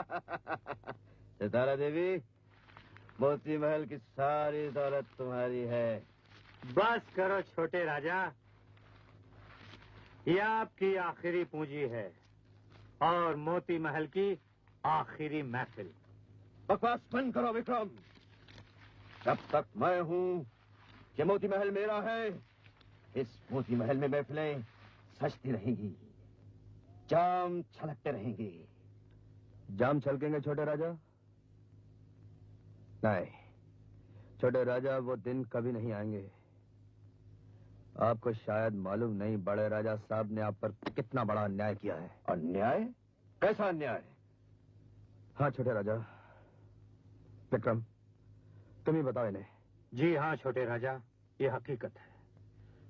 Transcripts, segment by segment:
सितारा देवी, मोती महल की सारी दौलत तुम्हारी है। बस करो छोटे राजा, ये आपकी आखिरी पूंजी है और मोती महल की आखिरी महफिल। बकवास बंद करो विक्रम। जब तक मैं हूं कि मोती महल मेरा है, इस मोती महल में महफिलें सजती रहेंगी, जाम छलकते रहेंगे। जाम छलकेंगे छोटे राजा? नहीं छोटे राजा, वो दिन कभी नहीं आएंगे। आपको शायद मालूम नहीं, बड़े राजा साहब ने आप पर कितना बड़ा अन्याय किया है। अन्याय? कैसा अन्याय? हाँ छोटे राजा। विक्रम, तुम ही बताओ इन्हें। जी हाँ छोटे राजा, ये हकीकत है।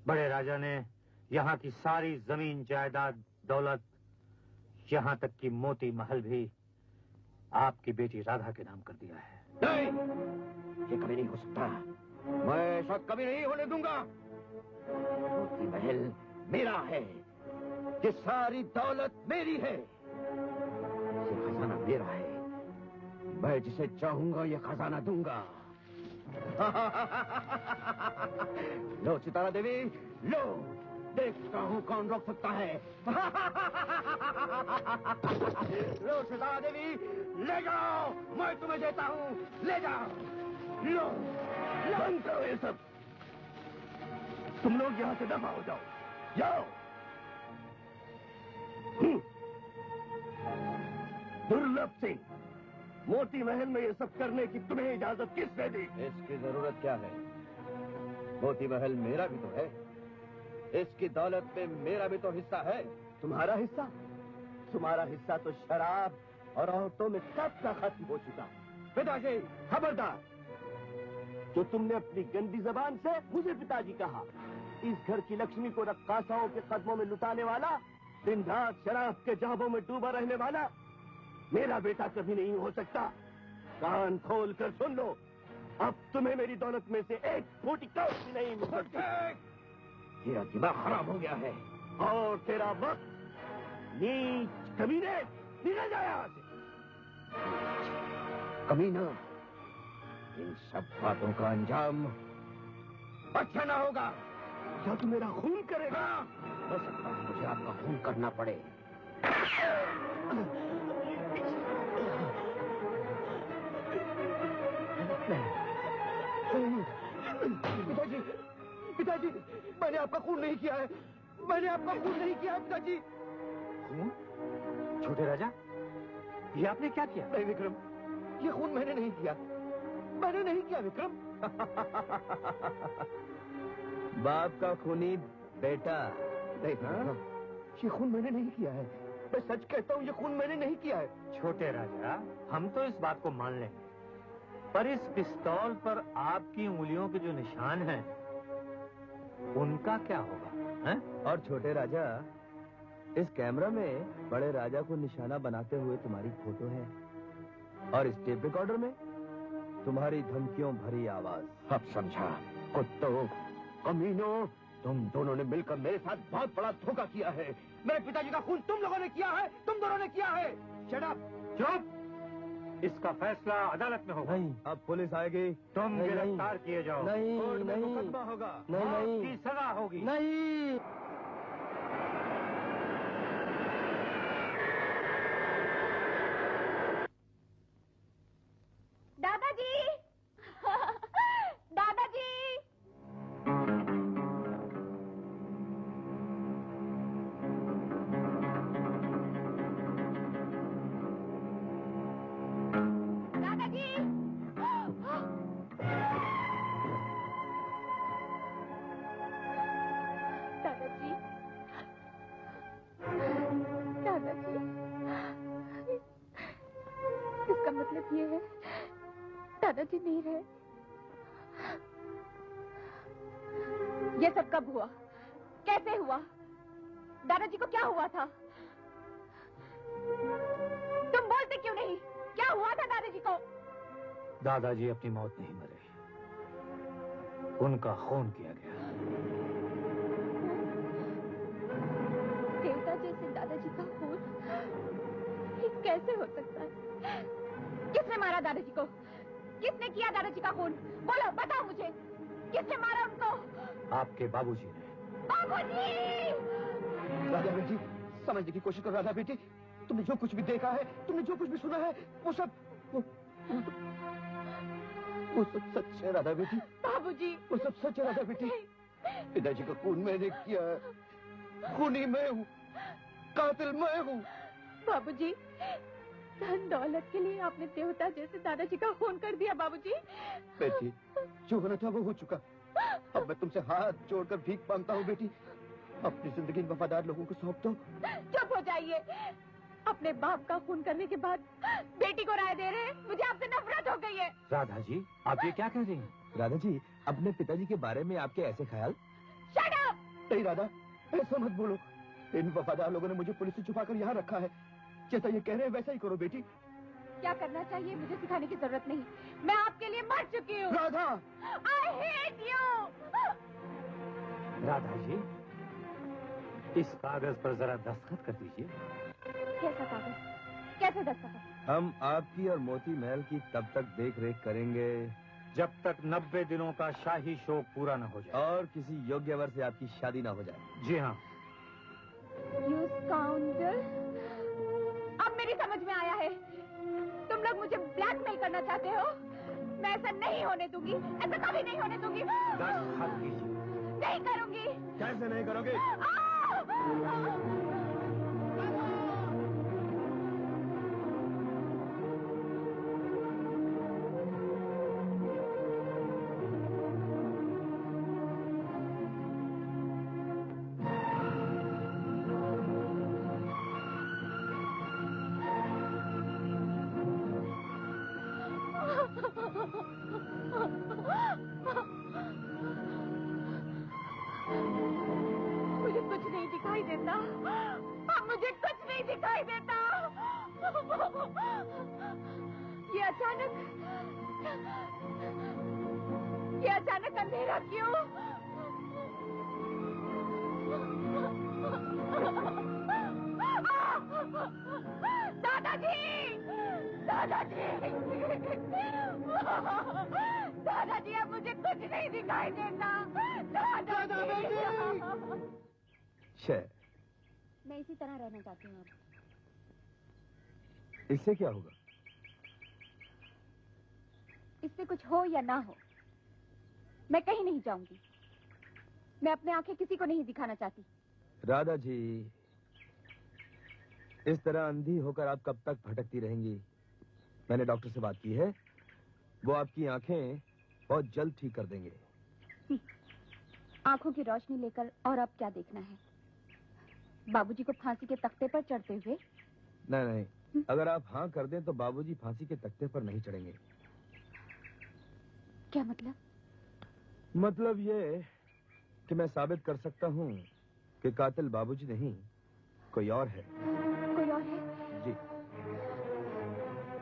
बड़े राजा ने यहाँ की सारी जमीन जायदाद दौलत, यहाँ तक कि मोती महल भी आपकी बेटी राधा के नाम कर दिया है। नहीं, ये कभी नहीं हो सकता। मैं ऐसा कभी नहीं होने दूंगा। मोती महल मेरा है, ये सारी दौलत मेरी है, ये खजाना मेरा है। मैं जिसे चाहूंगा ये खजाना दूंगा। लो सितारा देवी, लो, देखता हूं कौन रोक सकता है। लो सितारा देवी, ले जाओ, मैं तुम्हें देता हूं, ले जाओ। लो, बंद करो ये सब। तुम लोग यहां से दफा हो जाओ, जाओ। दुर्लभ सिंह, मोती महल में ये सब करने की तुम्हें इजाजत किसने दी? इसकी जरूरत क्या है? मोती महल मेरा भी तो है, इसकी दौलत में मेरा भी तो हिस्सा है। तुम्हारा हिस्सा? तुम्हारा हिस्सा तो शराब और औरतों में कब का खत्म हो चुका। पिताजी खबरदार, जो तुमने अपनी गंदी जबान से मुझे पिताजी कहा, इस घर की लक्ष्मी को रक्कासाओं के कदमों में लुटाने वाला, दिन रात शराब के जाबों में डूबा रहने वाला मेरा बेटा कभी नहीं हो सकता। कान खोल कर सुन लो, अब तुम्हें मेरी दौलत में से एक फूटी कौड़ी भी नहीं मिल सकती। तेरा दिमाग खराब हो गया है और तेरा वक्त। नीच कमीने, निकल जाए यहाँ से। कमीना, इन सब बातों का अंजाम अच्छा ना होगा। या तो मेरा खून करेगा, हो सकता है मुझे आपका खून करना पड़े। पिताजी, पिताजी, मैंने आपका खून नहीं किया है, मैंने आपका खून नहीं किया है पिताजी। खून? छोटे राजा, ये आपने क्या किया? नहीं विक्रम, ये खून मैंने नहीं किया, मैंने नहीं किया विक्रम। बाप का खूनी बेटा। नहीं विक्रम, ये खून मैंने नहीं किया है, मैं सच कहता हूँ, ये खून मैंने नहीं किया है। छोटे राजा, हम तो इस बात को मान लेंगे, पर इस पिस्तौल पर आपकी उंगलियों के जो निशान हैं, उनका क्या होगा? हैं? और छोटे राजा, इस कैमरा में बड़े राजा को निशाना बनाते हुए तुम्हारी फोटो है और इस टेप रिकॉर्डर में तुम्हारी धमकियों भरी आवाज। अब समझा, कुत्तों, कमीनों, तुम दोनों ने मिलकर मेरे साथ बहुत बड़ा धोखा किया है। मेरे पिताजी का खून तुम लोगों ने किया है, तुम दोनों ने किया है। Shut up! चुप! इसका फैसला अदालत में होगा। नहीं, अब पुलिस आएगी। तुम गिरफ्तार किए जाओ। नहीं, कोर्ट में नहीं, मुकदमा होगा, नहीं, मौत नहीं, की सजा होगी। नहीं। दादाजी, दादाजी, दादाजी, दादाजी, दादाजी, इसका मतलब ये है दादाजी नहीं रहे। ये सब कब हुआ? कैसे हुआ? दादाजी को क्या हुआ था? तुम बोलते क्यों नहीं? क्या हुआ था दादाजी को? दादाजी अपनी मौत नहीं मरे, उनका खून किया गया। देवता जैसे दादाजी का खून, ये कैसे हो सकता है? किसने मारा दादाजी को? किसने किया दादाजी का खून? बोलो, बताओ मुझे, किसने मारा उनको? आपके बाबूजी ने। बाबूजी! राधा बेटी, समझने की कोशिश करो राधा बेटी। तुमने जो कुछ भी देखा है, तुमने जो कुछ भी सुना है, वो सब सच है राधा बेटी। बाबूजी, वो सब सच है राधा बेटी। पिताजी का खून मैंने किया है। खूनी मैं हूँ, कातिल मैं हूँ। बाबूजी, धन दौलत के लिए आपने देवता जैसे दादाजी का खून कर दिया बाबूजी। बेटी, जो होना था वो हो चुका। अब मैं तुमसे हाथ जोड़कर भीख मांगता हूँ बेटी, अपनी जिंदगी वफादार लोगों को सौंप दो। चुप हो जाइए। अपने बाप का खून करने के बाद बेटी को राय दे रहे हैं। मुझे आपसे नफरत हो गई है। राधा जी, आप ये क्या कह रही हैं? राधा जी, अपने पिताजी के बारे में आपके ऐसे ख्याल? Shut up! नहीं राधा, ऐसा मत बोलो। इन वफादार लोगों ने मुझे पुलिस से छुपाकर यहाँ रखा है। जैसा ये कह रहे हैं वैसा ही करो बेटी। क्या करना चाहिए मुझे सिखाने की जरूरत नहीं। मैं आपके लिए मर चुकी हूँ। Radha! I hate you! Radha ji, इस कागज पर जरा दस्तखत कर दीजिए। कैसा कागज? कैसे दस्तखत? हम आपकी और मोती महल की तब तक देख रेख करेंगे जब तक 90 दिनों का शाही शोक पूरा न हो जाए और किसी योग्य वर से आपकी शादी ना हो जाए। जी हाँ। You scoundrel! अब मेरी समझ में आया है। तुम लोग मुझे ब्लैकमेल करना चाहते हो। मैं ऐसा नहीं होने दूंगी। ऐसा कभी नहीं होने दूंगी। दस्तखत कीजिए। नहीं करूंगी। कैसे नहीं करोगे? मुझे कुछ नहीं दिखाई देता। अब मुझे कुछ नहीं दिखाई देता। ये अचानक अंधेरा क्यों? दादाजी! दादाजी! दादाजी, अब मुझे कुछ नहीं दिखाई देता। दादाजी! मैं इसी तरह रहना चाहती हूँ। इससे क्या होगा? इससे कुछ हो या ना हो, मैं कहीं नहीं जाऊंगी। मैं अपने आंखें किसी को नहीं दिखाना चाहती। राधा जी, इस तरह अंधी होकर आप कब तक भटकती रहेंगी? मैंने डॉक्टर से बात की है, वो आपकी आंखें बहुत जल्द ठीक कर देंगे। आंखों की रोशनी लेकर और अब क्या देखना है? बाबूजी को फांसी के तख्ते पर चढ़ते हुए? नहीं, अगर आप हाँ कर दें तो बाबूजी फांसी के तख्ते पर नहीं चढ़ेंगे। क्या मतलब? मतलब ये कि मैं साबित कर सकता हूँ कि कातिल बाबूजी नहीं, कोई और है। कोई और है? जी।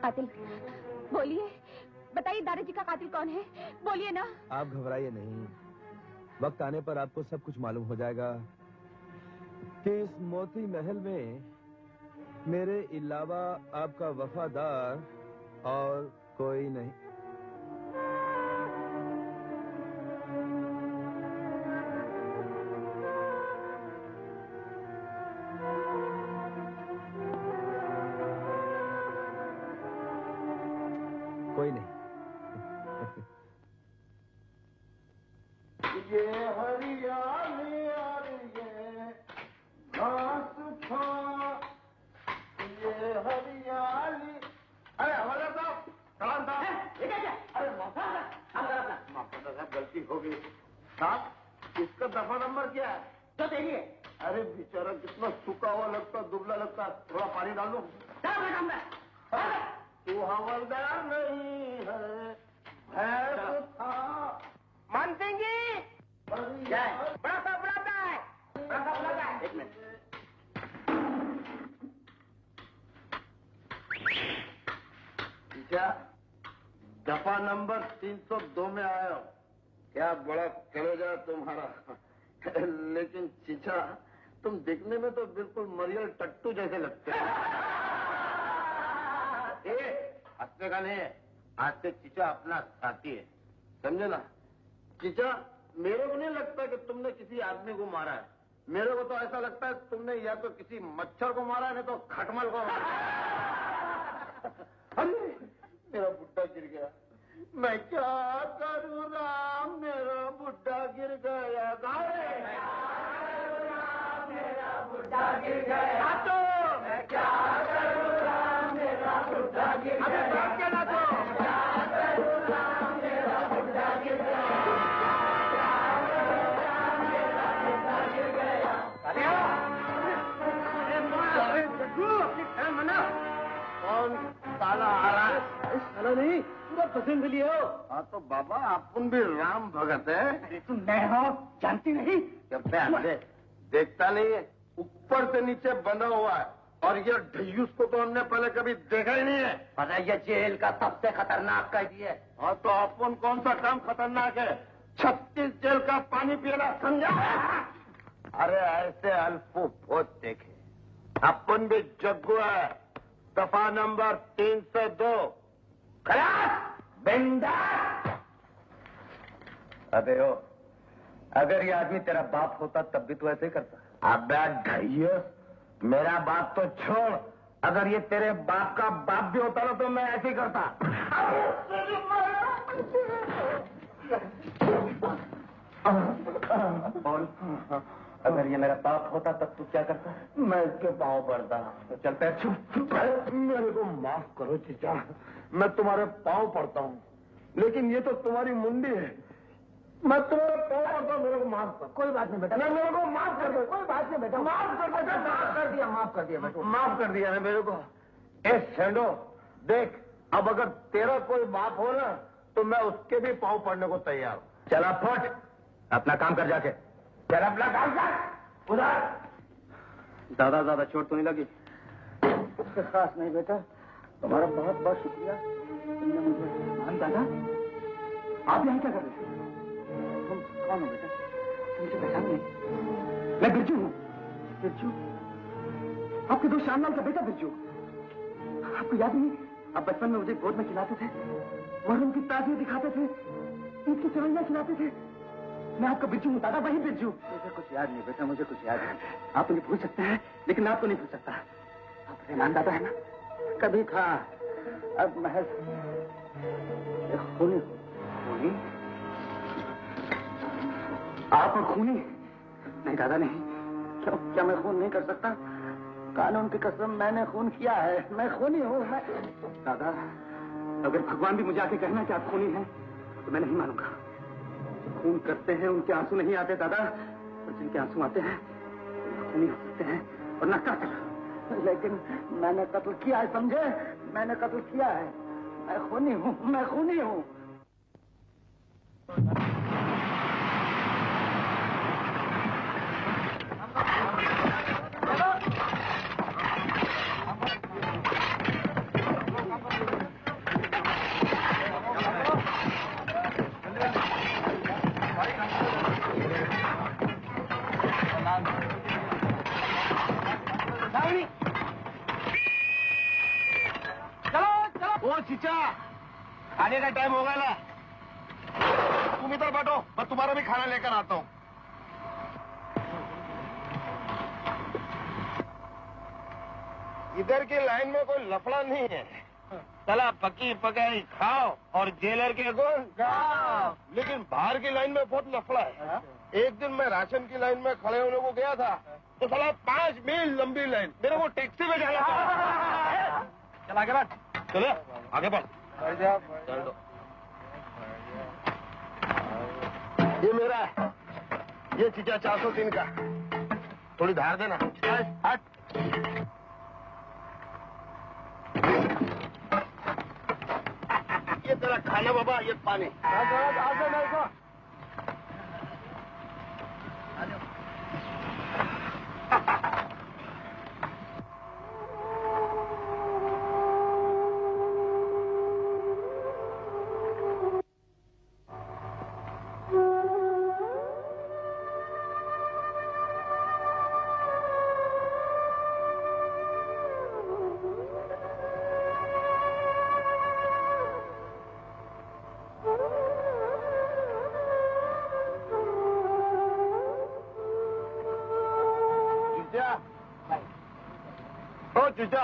कातिल, बोलिए, बताइए दादाजी का कातिल कौन है? बोलिए ना। आप घबराइए नहीं, वक्त आने पर आपको सब कुछ मालूम हो जाएगा कि इस मोती महल में मेरे अलावा आपका वफादार और कोई नहीं। कोई नहीं। ये हरियाली और ये घास फूस, ये हरियाली। अरे हमारे साहब, सलाम साहब। ये क्या? अरे माफ साहब, गलती हो गई साहब। इसका दफा नंबर क्या है? तो तेरी है। अरे बेचारा कितना सूखा हुआ लगता, दुबला लगता, थोड़ा पानी डाल दो। तू हवलदार नहीं है, भैंस था। मान सिंह बड़ा साहब बुलाता है। एक मिनट। क्या दफा नंबर 302 में आया हो? क्या बड़ा कलेजा तुम्हारा। लेकिन चीचा, तुम दिखने में तो बिल्कुल मरियल टट्टू जैसे लगते हो। हंसने का नहीं है, आज से चीचा अपना साथी है, समझे ना? चीचा, मेरे को नहीं लगता कि तुमने किसी आदमी को मारा है। मेरे को तो ऐसा लगता है तुमने या तो किसी मच्छर को मारा है, नहीं तो खटमल को मारा है। अरे मेरा बुड्ढा गिर गया, मैं क्या करूं राम, मेरा बुड्ढा गिर गया। मेरा बुड्ढा गिर गया तो मैं क्या करूं राम, मेरा बुड्ढा गिर गया। क्या करूं राम, मेरा बुड्ढा गिर गया। कौन साला आ रहा है? साला नहीं, पूरा पसंद लिए हो। हाँ तो बाबा अपन भी राम भगत है। तुम मैं हो, जानती नहीं? देखता नहीं है, ऊपर से नीचे बंधा हुआ है, और ये ढयूस को तो हमने पहले कभी देखा ही नहीं है। पता है ये जेल का सबसे खतरनाक कैदी है। हाँ तो अपन कौन सा काम खतरनाक है? 36 जेल का पानी पीना, समझा? अरे ऐसे अल्फू बहुत देखे, अपन भी जग्गू है। दफा नंबर 302 खलास बिंदास। अबे हो, अगर ये आदमी तेरा बाप होता तब भी तू ऐसे ही करता। अबे ढैया, मेरा बाप तो छोड़, अगर ये तेरे बाप का बाप भी होता ना तो मैं ऐसे ही करता। बोल, अगर ये मेरा बाप होता तब तू क्या करता? मैं इसके पाँव पड़ता। तो चलता है, चुप। मेरे को माफ करो चीचा, मैं तुम्हारे पाँव पड़ता हूँ, लेकिन ये तो तुम्हारी मुंडी है। मैं तुम्हारे पाँव पड़ता हूँ, मेरे को माफ कर। कोई बात नहीं बेटा, मैं मेरे को माफ कर दो। कोई बात नहीं बेटा, माफ कर बेटा। माफ कर दिया बेटा, माफ कर दिया ना मेरे को। ए सेंडो, देख, अब अगर तेरा कोई बाप हो ना तो मैं उसके भी पाँव पड़ने को तैयार हूँ। चला फट, अपना काम कर जाके। चल अपना काम कर। उधर ज्यादा चोट तो नहीं लगी? खास नहीं बेटा, तुम्हारा बहुत बहुत शुक्रिया, तुमने मुझे। दादा, आप यहाँ क्या कर रहे हैं? तुम कौन हो बेटा? मुझे पहचान नहीं? मैं बिरजू हूँ। बिरजू? आपके दोस्त श्यामलाल का बेटा बिरजू। आपको याद नहीं, आप बचपन में मुझे गोद में खिलाते थे, मुहर्रम की ताज़ियत दिखाते थे, ईद की सेवइयां खिलाते थे। मैं आपका बिरजू हूँ दादा, वही बिरजू। मुझे कुछ याद नहीं बेटा, मुझे कुछ याद नहीं। आप मुझे भूल सकते हैं, लेकिन आपको नहीं भूल सकता। आप रहमान दादा है ना? कभी था, अब महज खूनी। खूनी? आप खूनी? नहीं दादा नहीं। क्यों, क्या मैं खून नहीं कर सकता? कानून की कसम, मैंने खून किया है, मैं खूनी हूँ। मैं दादा, अगर भगवान भी मुझे आके कहना कि आप खूनी हैं तो मैं नहीं मानूंगा। खून करते हैं उनके आंसू नहीं आते दादा, और जिनके आंसू आते हैं खूनी हो सकते हैं और न कातिल। लेकिन मैंने कत्ल किया है, समझे? मैंने कत्ल किया है, मैं खूनी हूँ, मैं खूनी हूँ। चीचा, खाने का टाइम होगा ना? तुम इधर बैठो, मैं तुम्हारा भी खाना लेकर आता हूँ। इधर की लाइन में कोई लफड़ा नहीं है। चला पकी पकाई खाओ और जेलर के गुण गाओ। लेकिन बाहर की लाइन में बहुत लफड़ा है। एक दिन मैं राशन की लाइन में खड़े होने को गया था, तो साला 5 मील लंबी लाइन, मेरे को टैक्सी में जाना था। चल आगे बढ़, चलो आगे बढ़। चल दो, ये मेरा है, ये चीचा 403 का, थोड़ी धार देना। हट। ये तेरा खाना बाबा, ये पानी। चीचा,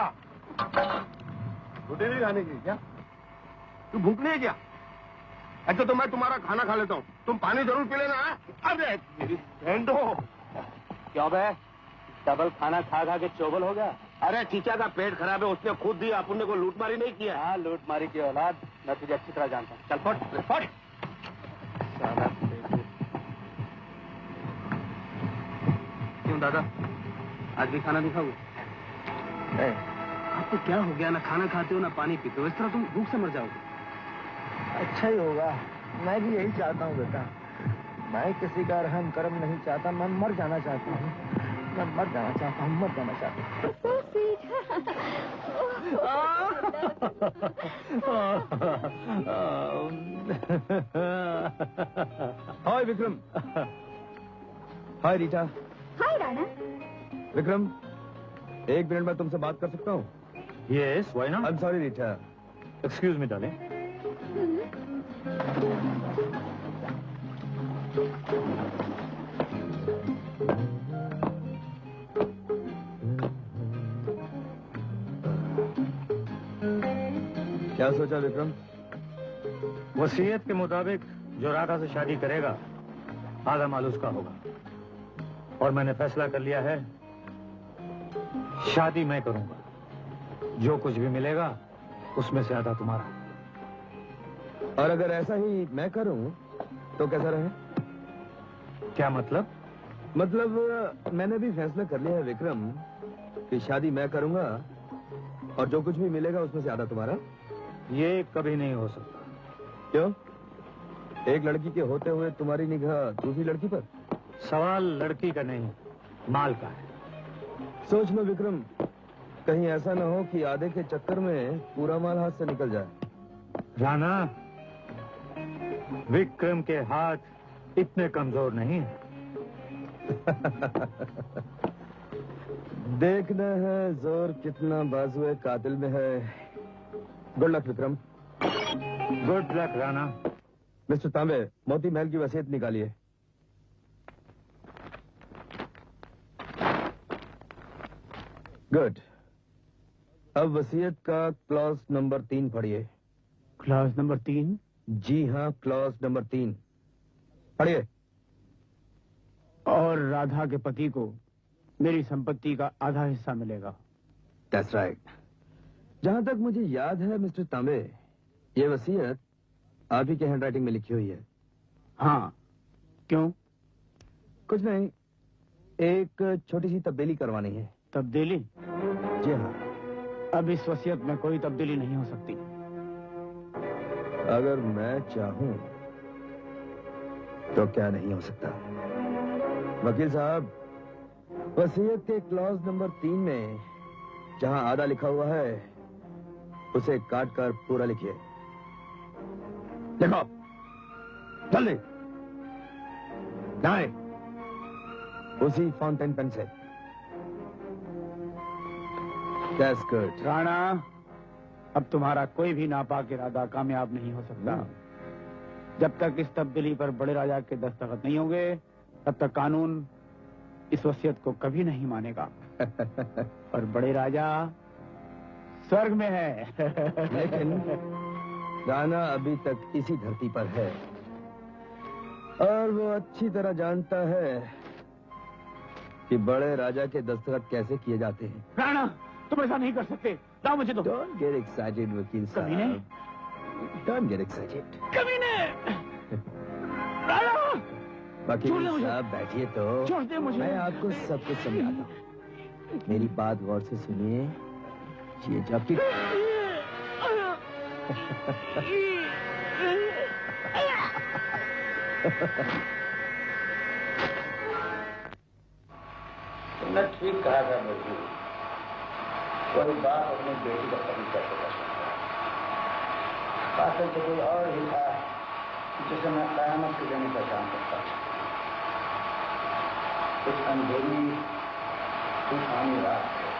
रोटी नहीं खाने की क्या? तू भूख नहीं है क्या? अच्छा तो मैं तुम्हारा खाना खा लेता हूँ, तुम पानी जरूर पी लेना। अरे मेरी बहन दो। क्यों बे, डबल खाना खा खा के चोबल हो गया? अरे चीचा का पेट खराब है, उसने खुद दिया, अपन को लूटमारी नहीं किया। हाँ, लूटमारी की औलाद, मैं तुझे अच्छी तरह जानता हूँ। चल फट फट। क्यों दादा, आज भी खाना नहीं खाओगे? आपको क्या हो गया? ना खाना खाते हो ना पानी पीते हो, इस तरह तुम भूख से मर जाओगे। अच्छा ही होगा, मैं भी यही चाहता हूँ बेटा। मैं किसी का रहम करम नहीं चाहता, मैं मर जाना चाहता हूँ। मैं मर जाना चाहता हूँ, मर जाना चाहता हूँ। हाय विक्रम। हाय रीटा। हाय राणा। विक्रम, 1 मिनट में तुमसे बात कर सकता हूँ? Yes, why not? I'm sorry Rita. Excuse me, darling. क्या सोचा विक्रम? वसीयत के मुताबिक जो राधा से शादी करेगा आधा माल उसका होगा, और मैंने फैसला कर लिया है शादी मैं करूंगा। जो कुछ भी मिलेगा उसमें से आधा तुम्हारा। और अगर ऐसा ही मैं करूं तो कैसा रहे? क्या मतलब? मतलब मैंने भी फैसला कर लिया है विक्रम कि शादी मैं करूंगा और जो कुछ भी मिलेगा उसमें से आधा तुम्हारा। ये कभी नहीं हो सकता। क्यों? एक लड़की के होते हुए तुम्हारी निगाह दूसरी लड़की पर? सवाल लड़की का नहीं, माल का है। सोच लो विक्रम, कहीं ऐसा ना हो कि आधे के चक्कर में पूरा माल हाथ से निकल जाए। राणा, विक्रम के हाथ इतने कमजोर नहीं है। देखना है जोर कितना बाजुए कातिल में है। Good luck Vikram. Good luck Rana. Mister तांबे, मोती महल की वसीयत निकालिए। गुड। अब वसीयत का क्लॉज नंबर 3 पढ़िए। Clause number 3? जी हाँ, क्लॉज नंबर 3 पढ़िए। और राधा के पति को मेरी संपत्ति का आधा हिस्सा मिलेगा। That's right। जहां तक मुझे याद है मिस्टर तांबे, ये वसीयत आप ही के हैंडराइटिंग में लिखी हुई है। हाँ, क्यों? कुछ नहीं, एक छोटी सी तब्दीली करवानी है। तब्दीली? जी हाँ। अब इस वसीयत में कोई तब्दीली नहीं हो सकती। अगर मैं चाहूं तो क्या नहीं हो सकता? वकील साहब, वसीयत के क्लॉज नंबर 3 में जहां आधा लिखा हुआ है उसे काट कर पूरा लिखिए। लिखो जल्दी। नहीं, उसी फाउंटेन पेन से। That's good। राणा, अब तुम्हारा कोई भी नापाक इरादा कामयाब नहीं हो सकता। जब तक इस तब्दीली पर बड़े राजा के दस्तखत नहीं होंगे, तब तक कानून इस वसीयत को कभी नहीं मानेगा। और बड़े राजा स्वर्ग में है। लेकिन राणा अभी तक इसी धरती पर है और वो अच्छी तरह जानता है कि बड़े राजा के दस्तखत कैसे किए जाते हैं। राणा, तुम ऐसा नहीं कर सकते। लाओ मुझे दो। Don't get excited वकील कमीने। साहब। Don't get excited। कमीने। राणा, वकील छोड़ दे मुझे। साहब बैठिए तो। छोड़ दे मुझे। मैं आपको सब कुछ समझाता हूँ। मेरी बात गौर से सुनिए। ये जो आपकी तुमने ठीक कहा था मुझे, कोई बात अपनी बेटी का कभी कैसे कर सकता? कातिल तो कोई और ही था जिसे मैं कयामत के दिन पहचान सकता था। कुछ अंधेरी तूफानी रात है।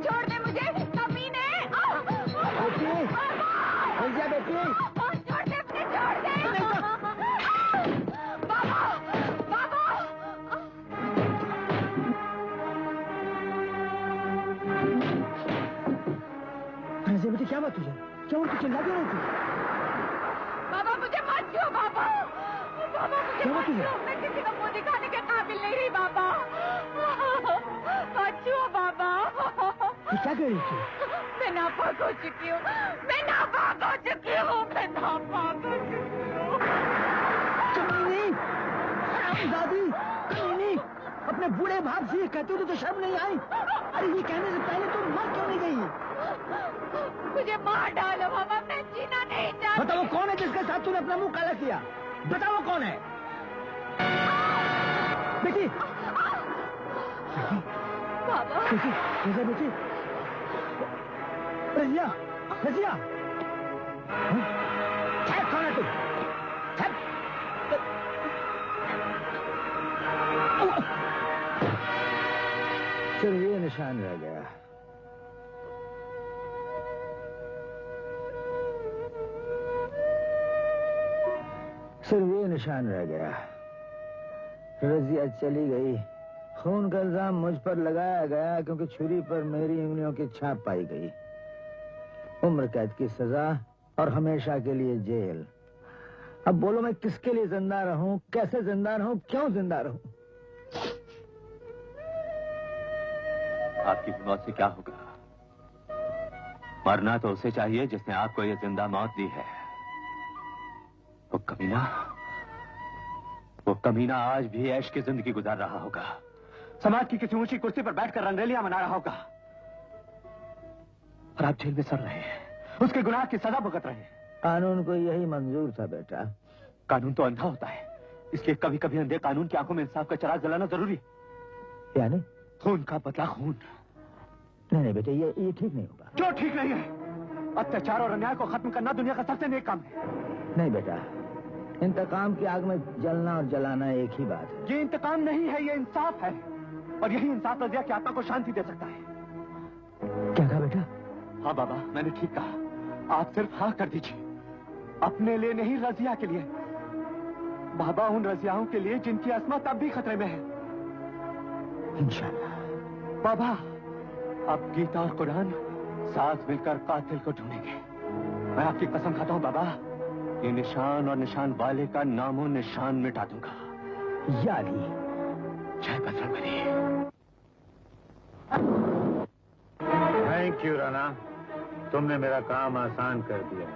छोड़ दे मुझे, कमीने। बेटी, छोड़ दे मुझे, छोड़ दे। बाबा, बाबा। रजिया बेटी क्या बात तुझे? क्यों तू चिल्ला क्यों रही थी? बाबा मुझे मत छुओ बाबा। बाबा मुझे मत छुओ, मैं किसी को मुंह दिखाने के काबिल नहीं रही बाबा। मत छुओ बाबा। तू क्या कह रही थी? मैं नापाक हो चुकी हूँ, मैं नापाक हो चुकी हूँ, मैं नापाक हो चुकी हूँ। दादी नहीं, अपने बूढ़े बाप से ये कहते हो तो शर्म नहीं आई? अरे ये कहने से पहले तुम मर क्यों नहीं गई? मुझे मार डालो बाबा, मैं जीना नहीं चाहती। बताओ कौन है जिसके साथ तूने अपना मुंह काला किया? बताओ कौन है? बेटी बाबा बेटी बेटी रजिया रजिया कौन है तू? सिर्फ ये निशान रह गया। सिर्फ ये निशान रह गया। रजिया चली गई। खून का इल्जाम मुझ पर लगाया गया क्योंकि छुरी पर मेरी उंगलियों की छाप पाई गई। उम्र कैद की सजा और हमेशा के लिए जेल। अब बोलो मैं किसके लिए जिंदा रहूं, कैसे जिंदा रहूं, क्यों जिंदा रहूं? आपकी मौत से क्या होगा? मरना तो उसे चाहिए जिसने आपको ये जिंदा मौत दी है। वो कमीना आज भी ऐश की जिंदगी गुजार रहा होगा। समाज की किसी ऊंची कुर्सी पर बैठकर रंगरेलियां मना रहा होगा। और आप जेल में सड़ रहे हैं, उसके गुनाह की सजा भुगत रहे हैं। कानून को यही मंजूर था बेटा। कानून तो अंधा होता है, इसलिए कभी कभी अंधे कानून की आंखों में इंसाफ का चिराग जलाना जरूरी है। यानी खून का बदला खून। नहीं बेटे, ये ठीक नहीं होगा। क्यों ठीक नहीं है? अत्याचार और अन्याय को खत्म करना दुनिया का सबसे नेक काम है। नहीं बेटा, इंतकाम की आग में जलना और जलाना एक ही बात है। ये इंतकाम नहीं है, ये इंसाफ है। और यही इंसाफ रजिया की आत्मा को शांति दे सकता है। क्या कहा बेटा? हाँ बाबा, मैंने ठीक कहा। आप सिर्फ हाँ कर दीजिए, अपने लिए नहीं रजिया के लिए। बाबा उन रजियाओं के लिए जिनकी अस्मत अब भी खतरे में है। इंशाल्लाह। बाबा, अब गीता और कुरान साथ मिलकर कातिल को ढूंढेंगे। मैं आपकी कसम खाता हूँ बाबा, ये निशान और निशान वाले का नामो निशान मिटा दूंगा। यानी जय बजरंगबली। थैंक यू राणा, तुमने मेरा काम आसान कर दिया।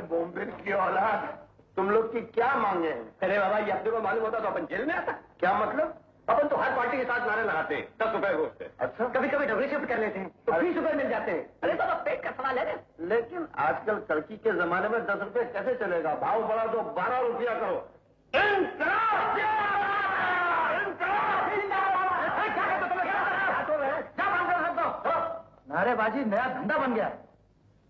बोम्बिल की औलाद, तुम लोग की क्या मांगे हैं? अरे बाबा, ये अपने को मालूम होता तो अपन जेल में आता। क्या मतलब? अपन तो हर पार्टी के साथ नारे लगाते हैं, 10 रुपए घोषते। अच्छा, कभी कभी डबल शिफ्ट कर लेते हैं तो 20 रुपए मिल जाते हैं। अरे बाबा, पेट का सवाल है। लेकिन आजकल तरक्की के जमाने में 10 रुपए कैसे चलेगा? भाव बढ़ा दो, 12 रुपया करो। अरे बाजी नया धंधा बन गया।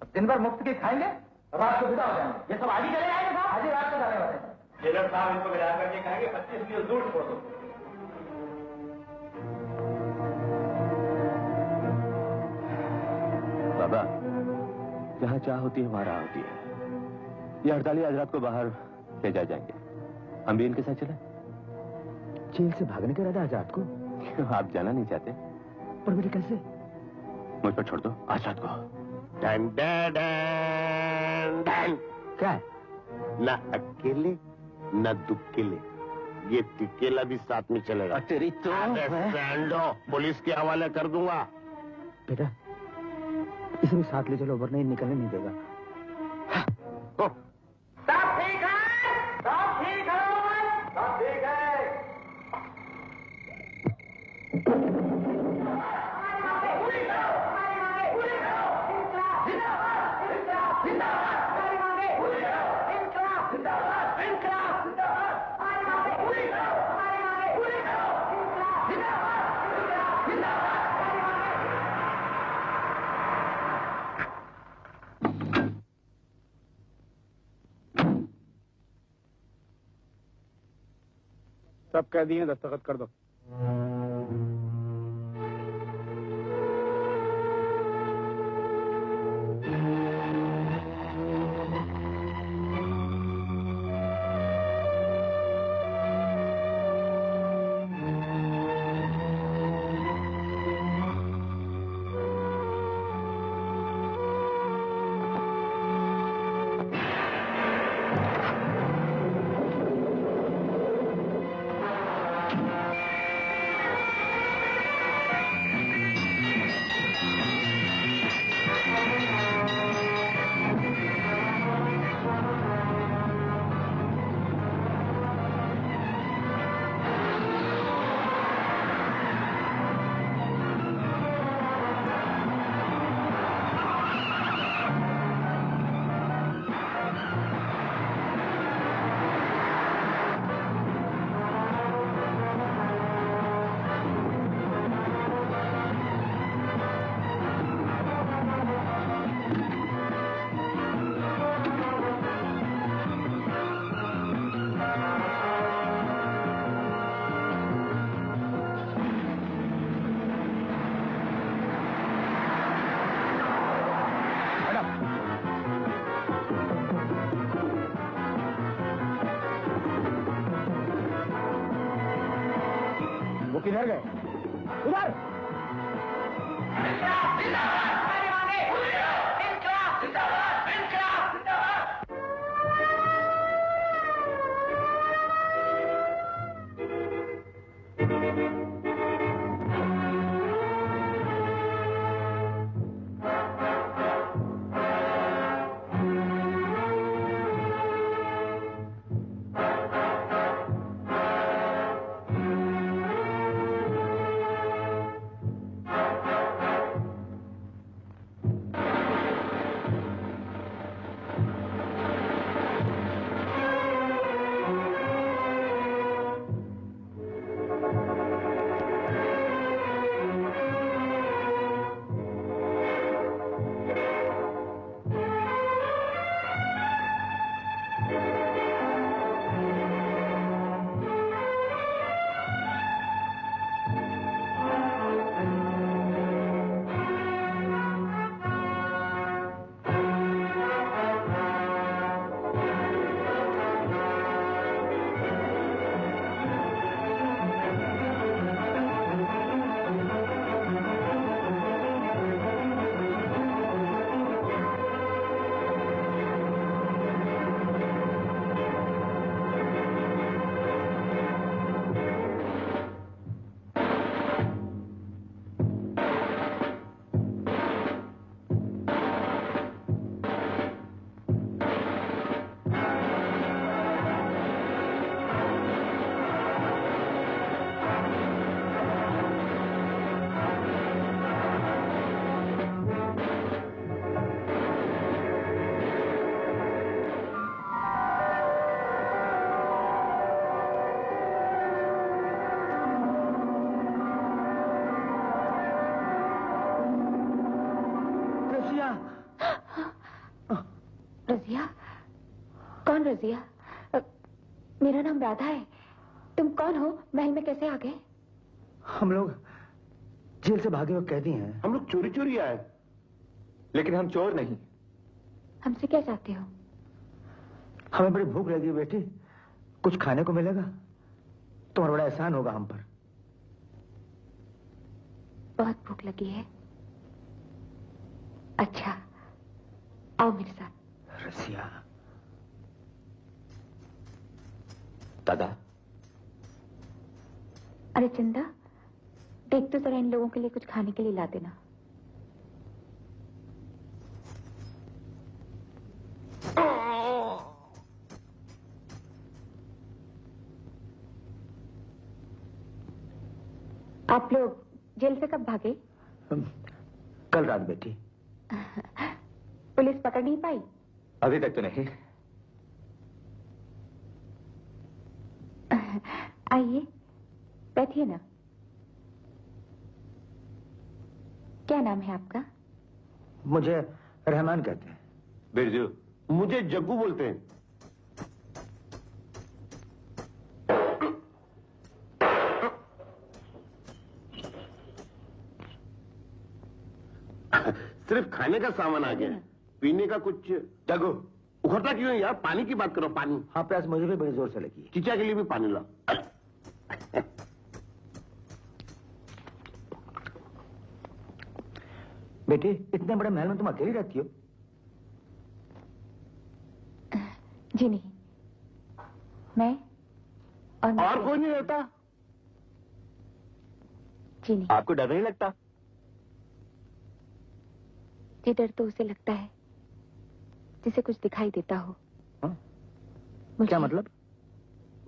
अब दिन भर मुफ्त के खाएंगे, रात को विदा हो जाएंगे। ये सब आज ही चले आएंगे साहब, आज ही रात को जाने वाले हैं। जेलर साहब इनको विदा करके कहेंगे 25 किलो दूर छोड़ दो। बाबा, जहाँ चाह होती है वहाँ राह होती है। ये हड़ताली आज रात को बाहर ले जाएंगे। हम भी इनके साथ चले। जेल से भागने का इरादा आज रात को? क्यों, आप जाना नहीं चाहते? पर मुझे कैसे? मुझ पर छोड़ दो आज रात को। Done done done. क्या है? ना अकेले ना दुकेले, ये टिकेला भी साथ में चलेगा। तेरी तो सैंडो पुलिस के हवाले कर दूंगा। बेटा, इसे भी साथ ले चलो वरना निकलने नहीं देगा। सब ठीक है, सब ठीक है, सब ठीक है। सब कह दिए, दस्तखत कर दो। किधर गए? उधर! रजिया। रजिया? कौन रजिया? मेरा नाम राधा है। तुम कौन हो? महल में कैसे आ गए? हम लोग जेल से भागे हुए कैदी हैं। हम लोग चोरी चोरी आए, लेकिन हम चोर नहीं। हमसे क्या चाहते हो? हमें बड़ी भूख लगी है बेटी, कुछ खाने को मिलेगा? तुम्हारा बड़ा एहसान होगा हम पर। बहुत भूख लगी है। अच्छा, आओ मेरे साथ। रसिया। दादा। अरे चंदा, देख तो जरा इन लोगों के लिए कुछ खाने के लिए ला देना। आप लोग जेल से कब भागे? कल रात बेटी। पुलिस पकड़ नहीं पाई? अभी तक तो नहीं। आइए, बैठिए ना। क्या नाम है आपका? मुझे रहमान कहते हैं। बिरजू। मुझे जग्गू बोलते हैं। सिर्फ खाने का सामान आ गया, पीने का कुछ। जग्गू, उखड़ता क्यों है यार? पानी की बात करो, पानी। हाँ, प्यास मुझे भी बड़ी जोर से लगी। चीचा के लिए भी पानी ला। बेटी, इतने बड़े महल में तुम अकेली रहती हो? जी नहीं, मैं और कोई नहीं रहता? जी नहीं। आपको डर नहीं लगता? ये डर तो उसे लगता है जिसे कुछ दिखाई देता हो। हाँ? क्या मतलब?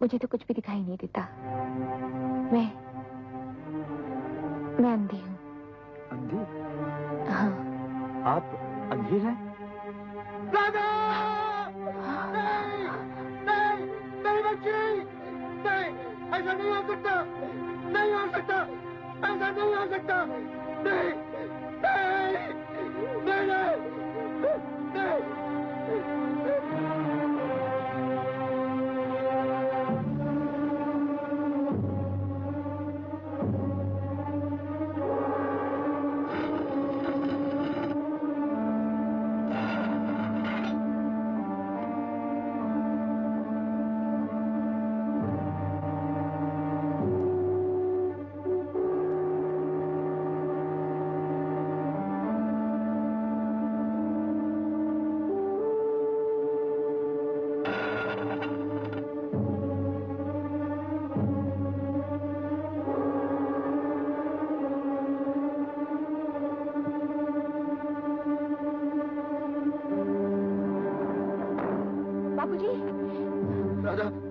मुझे तो कुछ भी दिखाई नहीं देता। मैं अंधी हूँ। अंधी? हाँ। आप अंधी हैं? दादा! नहीं! नहीं! नहीं बच्ची! नहीं! ऐसा नहीं हो सकता! नहीं हो सकता! ऐसा नहीं हो सकता! नहीं! नहीं! नहीं! नहीं!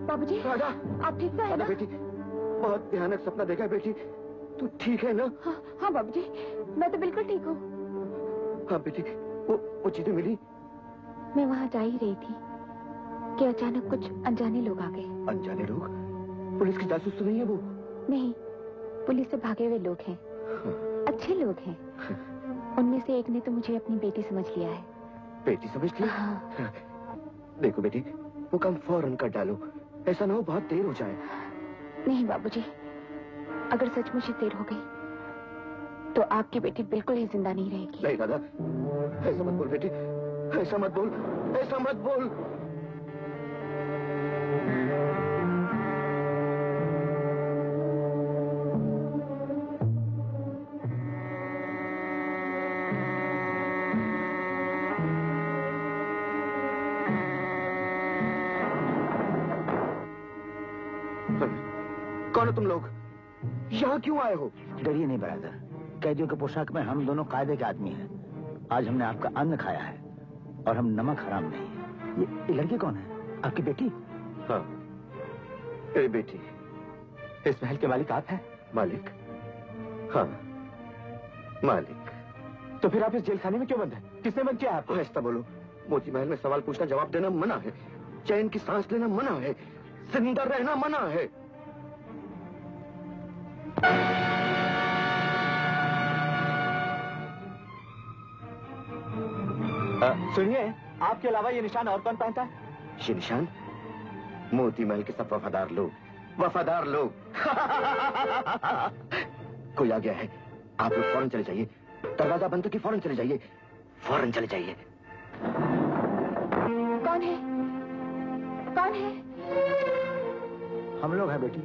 बाबूजी, राधा! आप ठीक तो है ना? बेटी, बहुत भयानक सपना देखा बेटी। तू ठीक है ना? हाँ बाबूजी, मैं तो बिल्कुल ठीक हूँ। हाँ बेटी, वो चीजें मिली? मैं वहाँ जा ही रही थी कि अचानक कुछ अनजाने लोग आ गए। अनजाने लोग? पुलिस की जासूस तो नहीं है वो? नहीं, पुलिस से भागे हुए लोग हैं। अच्छे लोग हैं। उनमें से एक ने तो मुझे अपनी बेटी समझ लिया है। बेटी समझ लिया? हाँ। देखो बेटी, वो काम फौरन कर डालो, ऐसा ना हो बहुत देर हो जाए। नहीं बाबूजी, अगर सचमुच ही देर हो गई तो आपकी बेटी बिल्कुल ही जिंदा नहीं रहेगी। नहीं दादा, ऐसा मत बोल बेटी, ऐसा मत बोल, ऐसा मत बोल। कौन हो तुम लोग? यहाँ क्यों आए हो? डरिए नहीं बरादर, कैदियों के पोशाक में हम दोनों कायदे के आदमी हैं। आज हमने आपका अन्न खाया है और हम नमक हराम नहीं है। ये लड़की कौन है? आपकी बेटी? हाँ, मेरी बेटी। इस महल के मालिक आप हैं? मालिक? हाँ, मालिक। तो फिर आप इस जेल खाने में क्यों बंद हैं? किसने बंद किया आपको? ऐसा बोलो, मोती महल में सवाल पूछना जवाब देना मना है, चैन की सांस लेना मना है, जिंदा रहना मना है। सुनिए, आपके अलावा ये निशान और कौन पहनता है? ये निशान मोती महल के सब वफादार लोग, वफादार लोग। कोई आ गया है, आप लोग फौरन चले जाइए। दरवाजा बंद करके फौरन चले जाइए, फौरन चले जाइए। कौन है? कौन है? हम लोग हैं बेटी।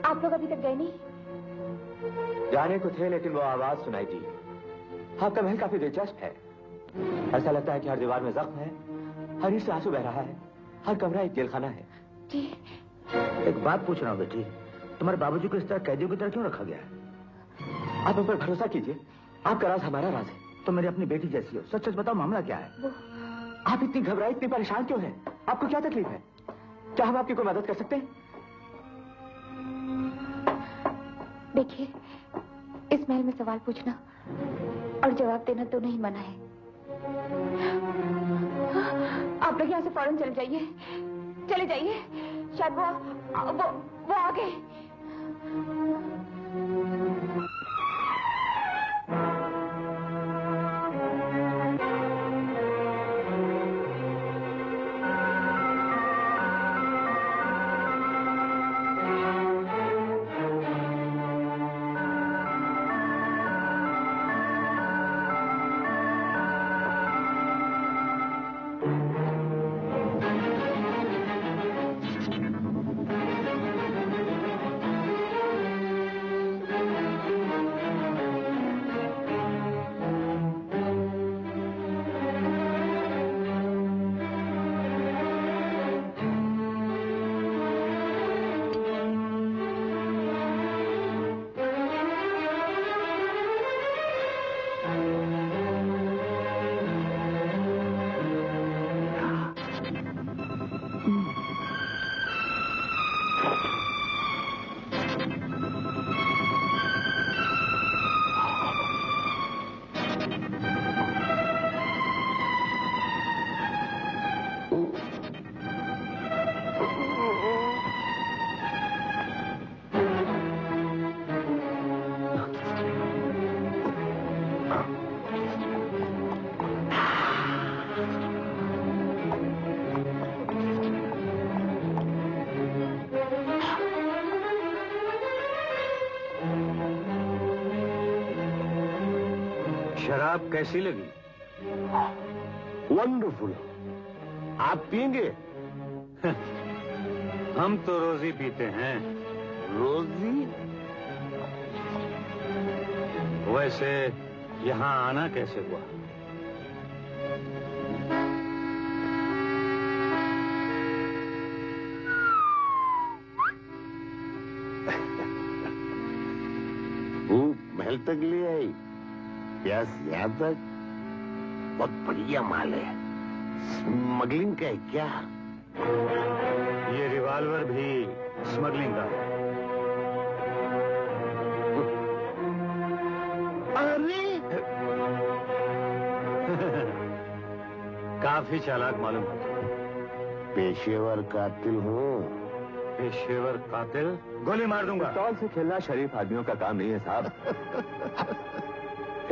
आप लोग अभी तक गए नहीं? जाने को थे, लेकिन वो आवाज सुनाई दी। आपका महल काफी दिलचस्प है। ऐसा लगता है कि हर दीवार में जख्म है, हर ईंट से आंसू बह रहा है, हर कमरा एक जेलखाना है। जी। एक बात पूछ रहा हूँ बेटी, तुम्हारे बाबूजी को इस तरह कैदियों की तरह क्यों रखा गया है? आप हम पर भरोसा कीजिए, आपका राज हमारा राज है। तो मेरी अपनी बेटी जैसी हो, सच सच बताओ मामला क्या है? आप इतनी घबराए, इतनी परेशान क्यों हैं? आपको क्या तकलीफ है? क्या हम आपकी कोई मदद कर सकते हैं? देखिए, इस महल में सवाल पूछना और जवाब देना तो नहीं मना है। आप लोग यहाँ से फौरन चले जाइए, चले जाइए। शायद वो आ गए। शराब कैसी लगी? वंडरफुल। आप पिएंगे? हम तो रोजी पीते हैं। रोजी? वैसे यहाँ आना कैसे हुआ? भूख महल तक ले आई, प्यास यहाँ तक। बहुत बढ़िया माल है। स्मगलिंग का है क्या? ये रिवॉल्वर भी स्मगलिंग का है। अरे काफी चालाक मालूम होता है। पेशेवर कातिल हूँ। पेशेवर कातिल? गोली मार दूंगा। पिस्तौल से खेलना शरीफ आदमियों का काम नहीं है साहब।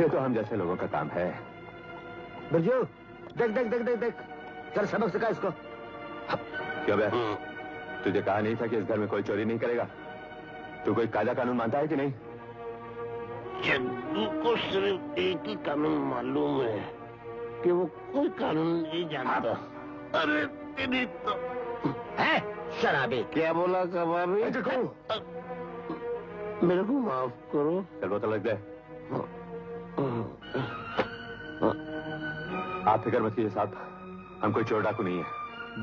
ये तो हम जैसे लोगों का काम है। बिरजू, देख देख देख देख देख, चल सबक सिखा इसको। क्यों बे? तुझे कहा नहीं था कि इस घर में कोई चोरी नहीं करेगा? तू कोई कायदा कानून मानता है कि नहीं? जग्गू को सिर्फ एक ही कानून मालूम है कि वो कोई कानून नहीं जानता। अरे तेरी तो है शराबी। क्या बोला कबाबी? मेरे को माफ करो। चल बोतल रख दे। आप फिक्र मत कीजिए साहब, हम कोई चोर डाकू नहीं है।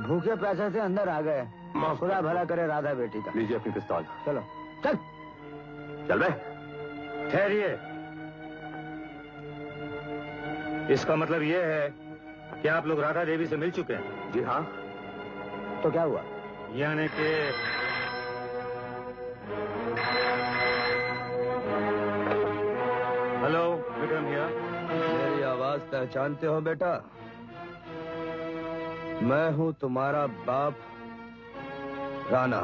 भूखे प्यासे से अंदर आ गए। खुदा भला करे राधा बेटी का। लीजिए अपनी पिस्तौल। चलो चल चल बे। ठहरिए। इसका मतलब यह है कि आप लोग राधा देवी से मिल चुके हैं? जी हाँ। तो क्या हुआ? यानी कि हेलो विक्रम भैया। मेरी आवाज पहचानते हो बेटा? मैं हूं तुम्हारा बाप राणा।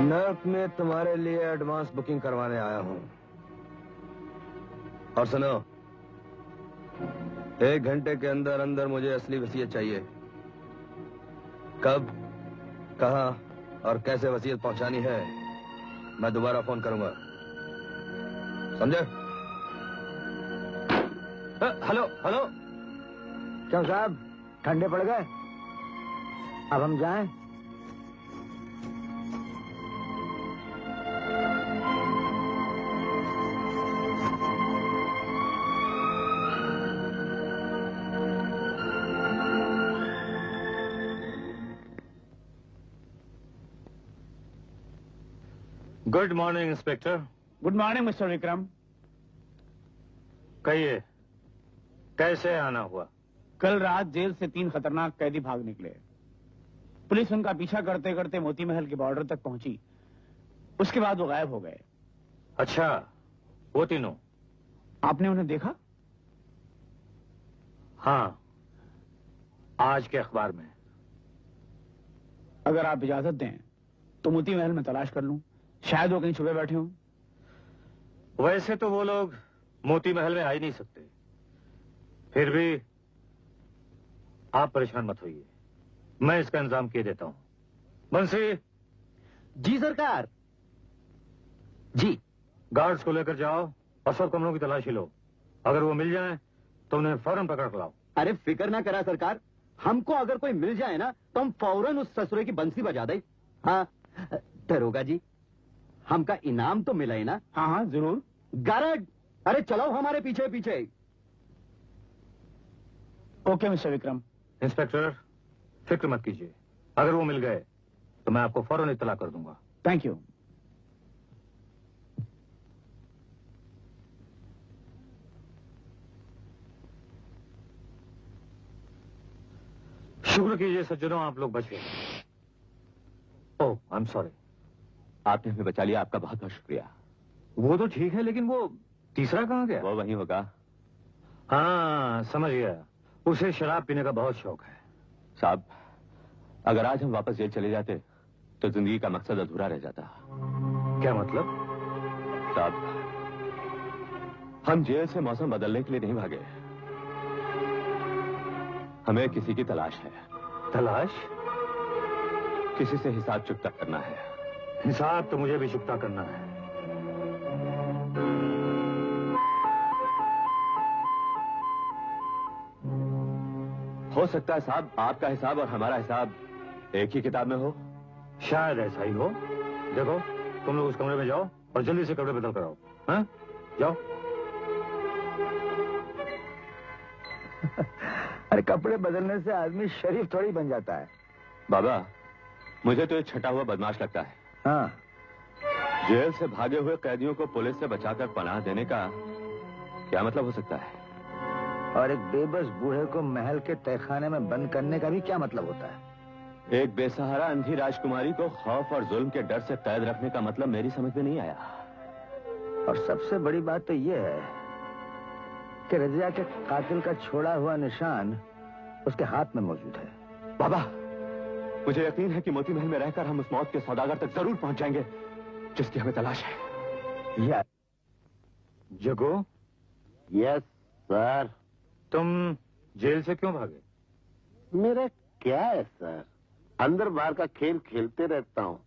नर्क में तुम्हारे लिए एडवांस बुकिंग करवाने आया हूं। और सुनो, 1 घंटे के अंदर अंदर मुझे असली वसीयत चाहिए। कब, कहां और कैसे वसीयत पहुंचानी है मैं दोबारा फोन करूंगा, समझे? Hello hello. क्यों साहब, ठंडे पड़ गए? अब हम जाएं? Good morning inspector. Good morning mister Vikram. कहिए, कैसे आना हुआ? कल रात जेल से 3 खतरनाक कैदी भाग निकले। पुलिस उनका पीछा करते करते मोती महल के बॉर्डर तक पहुंची। उसके बाद वो गायब हो गए। अच्छा, वो तीनों आपने उन्हें देखा? हाँ, आज के अखबार में। अगर आप इजाजत दें तो मोती महल में तलाश कर लूं, शायद वो कहीं छुपे बैठे हों। वैसे तो वो लोग मोती महल में आ ही नहीं सकते, फिर भी आप परेशान मत होइए, मैं इसका इंतजाम किए देता हूं। बंसी। जी सरकार। जी। गार्ड्स को लेकर जाओ और सब कमरों की तलाशी लो। अगर वो मिल जाए तो उन्हें फौरन पकड़ कर लाओ। अरे फिक्र ना करा सरकार, हमको अगर कोई मिल जाए ना तो हम फौरन उस ससुरे की बंसी बजा दे। हाँ दरोगा जी, हमका इनाम तो मिला ही ना? हाँ हाँ जरूर। गार्ड, अरे चलो हमारे पीछे पीछे। Okay mister Vikram. इंस्पेक्टर, फिक्र मत कीजिए, अगर वो मिल गए तो मैं आपको फौरन इत्तला कर दूंगा। Thank you. शुक्र कीजिए सज्जनों, आप लोग बच गए। ओह, आई एम सॉरी। आपने हमें बचा लिया, आपका बहुत बहुत शुक्रिया। वो तो ठीक है, लेकिन वो तीसरा कहाँ गया? वो वहीं होगा। हाँ समझ गया, उसे शराब पीने का बहुत शौक है। साहब, अगर आज हम वापस जेल चले जाते तो जिंदगी का मकसद अधूरा रह जाता। क्या मतलब? साहब, हम जेल से मौसम बदलने के लिए नहीं भागे, हमें किसी की तलाश है। तलाश? किसी से हिसाब चुकता करना है। हिसाब तो मुझे भी चुकता करना है। हो सकता है साहब आपका हिसाब और हमारा हिसाब एक ही किताब में हो। शायद ऐसा ही हो। देखो, तुम लोग उस कमरे में जाओ और जल्दी से कपड़े बदल कर आओ। हाँ? जाओ। अरे कपड़े बदलने से आदमी शरीफ थोड़ी बन जाता है। बाबा, मुझे तो ये छटा हुआ बदमाश लगता है। हाँ। जेल से भागे हुए कैदियों को पुलिस से बचाकर पनाह देने का क्या मतलब हो सकता है? और एक बेबस बूढ़े को महल के तहखाने में बंद करने का भी क्या मतलब होता है? एक बेसहारा अंधी राजकुमारी को खौफ और जुल्म के डर से कैद रखने का मतलब मेरी समझ में नहीं आया। और सबसे बड़ी बात तो यह है कि रजिया के कातिल का छोड़ा हुआ निशान उसके हाथ में मौजूद है। बाबा, मुझे यकीन है कि मोती महल में रहकर हम उस मौत के सौदागर तक जरूर पहुंच जाएंगे जिसकी हमें तलाश है। यस। जगो। Yes sir. तुम जेल से क्यों भागे? मेरा क्या है सर, अंदर बाहर का खेल खेलते रहता हूँ।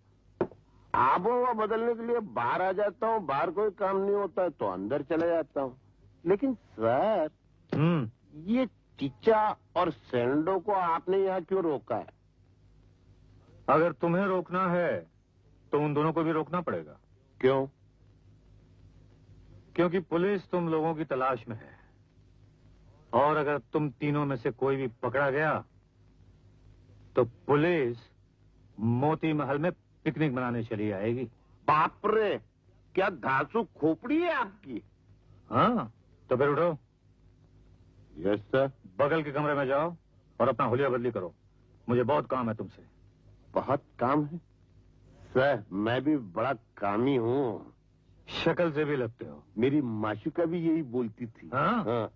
आबोहवा बदलने के लिए बाहर आ जाता हूँ, बाहर कोई काम नहीं होता है तो अंदर चले जाता हूँ। लेकिन सर, ये चिचा और सैंडो को आपने यहाँ क्यों रोका है? अगर तुम्हें रोकना है तो उन दोनों को भी रोकना पड़ेगा। क्यों? क्योंकि पुलिस तुम लोगों की तलाश में है, और अगर तुम तीनों में से कोई भी पकड़ा गया तो पुलिस मोती महल में पिकनिक मनाने चली आएगी। बाप रे, क्या धांसू खोपड़ी है आपकी? हाँ, तो फिर उठो। Yes sir. बगल के कमरे में जाओ और अपना हुलिया बदली करो, मुझे बहुत काम है तुमसे। बहुत काम है सर, मैं भी बड़ा कामी हूँ। शक्ल से भी लगते हो। मेरी माशुका भी यही बोलती थी। हाँ? हाँ।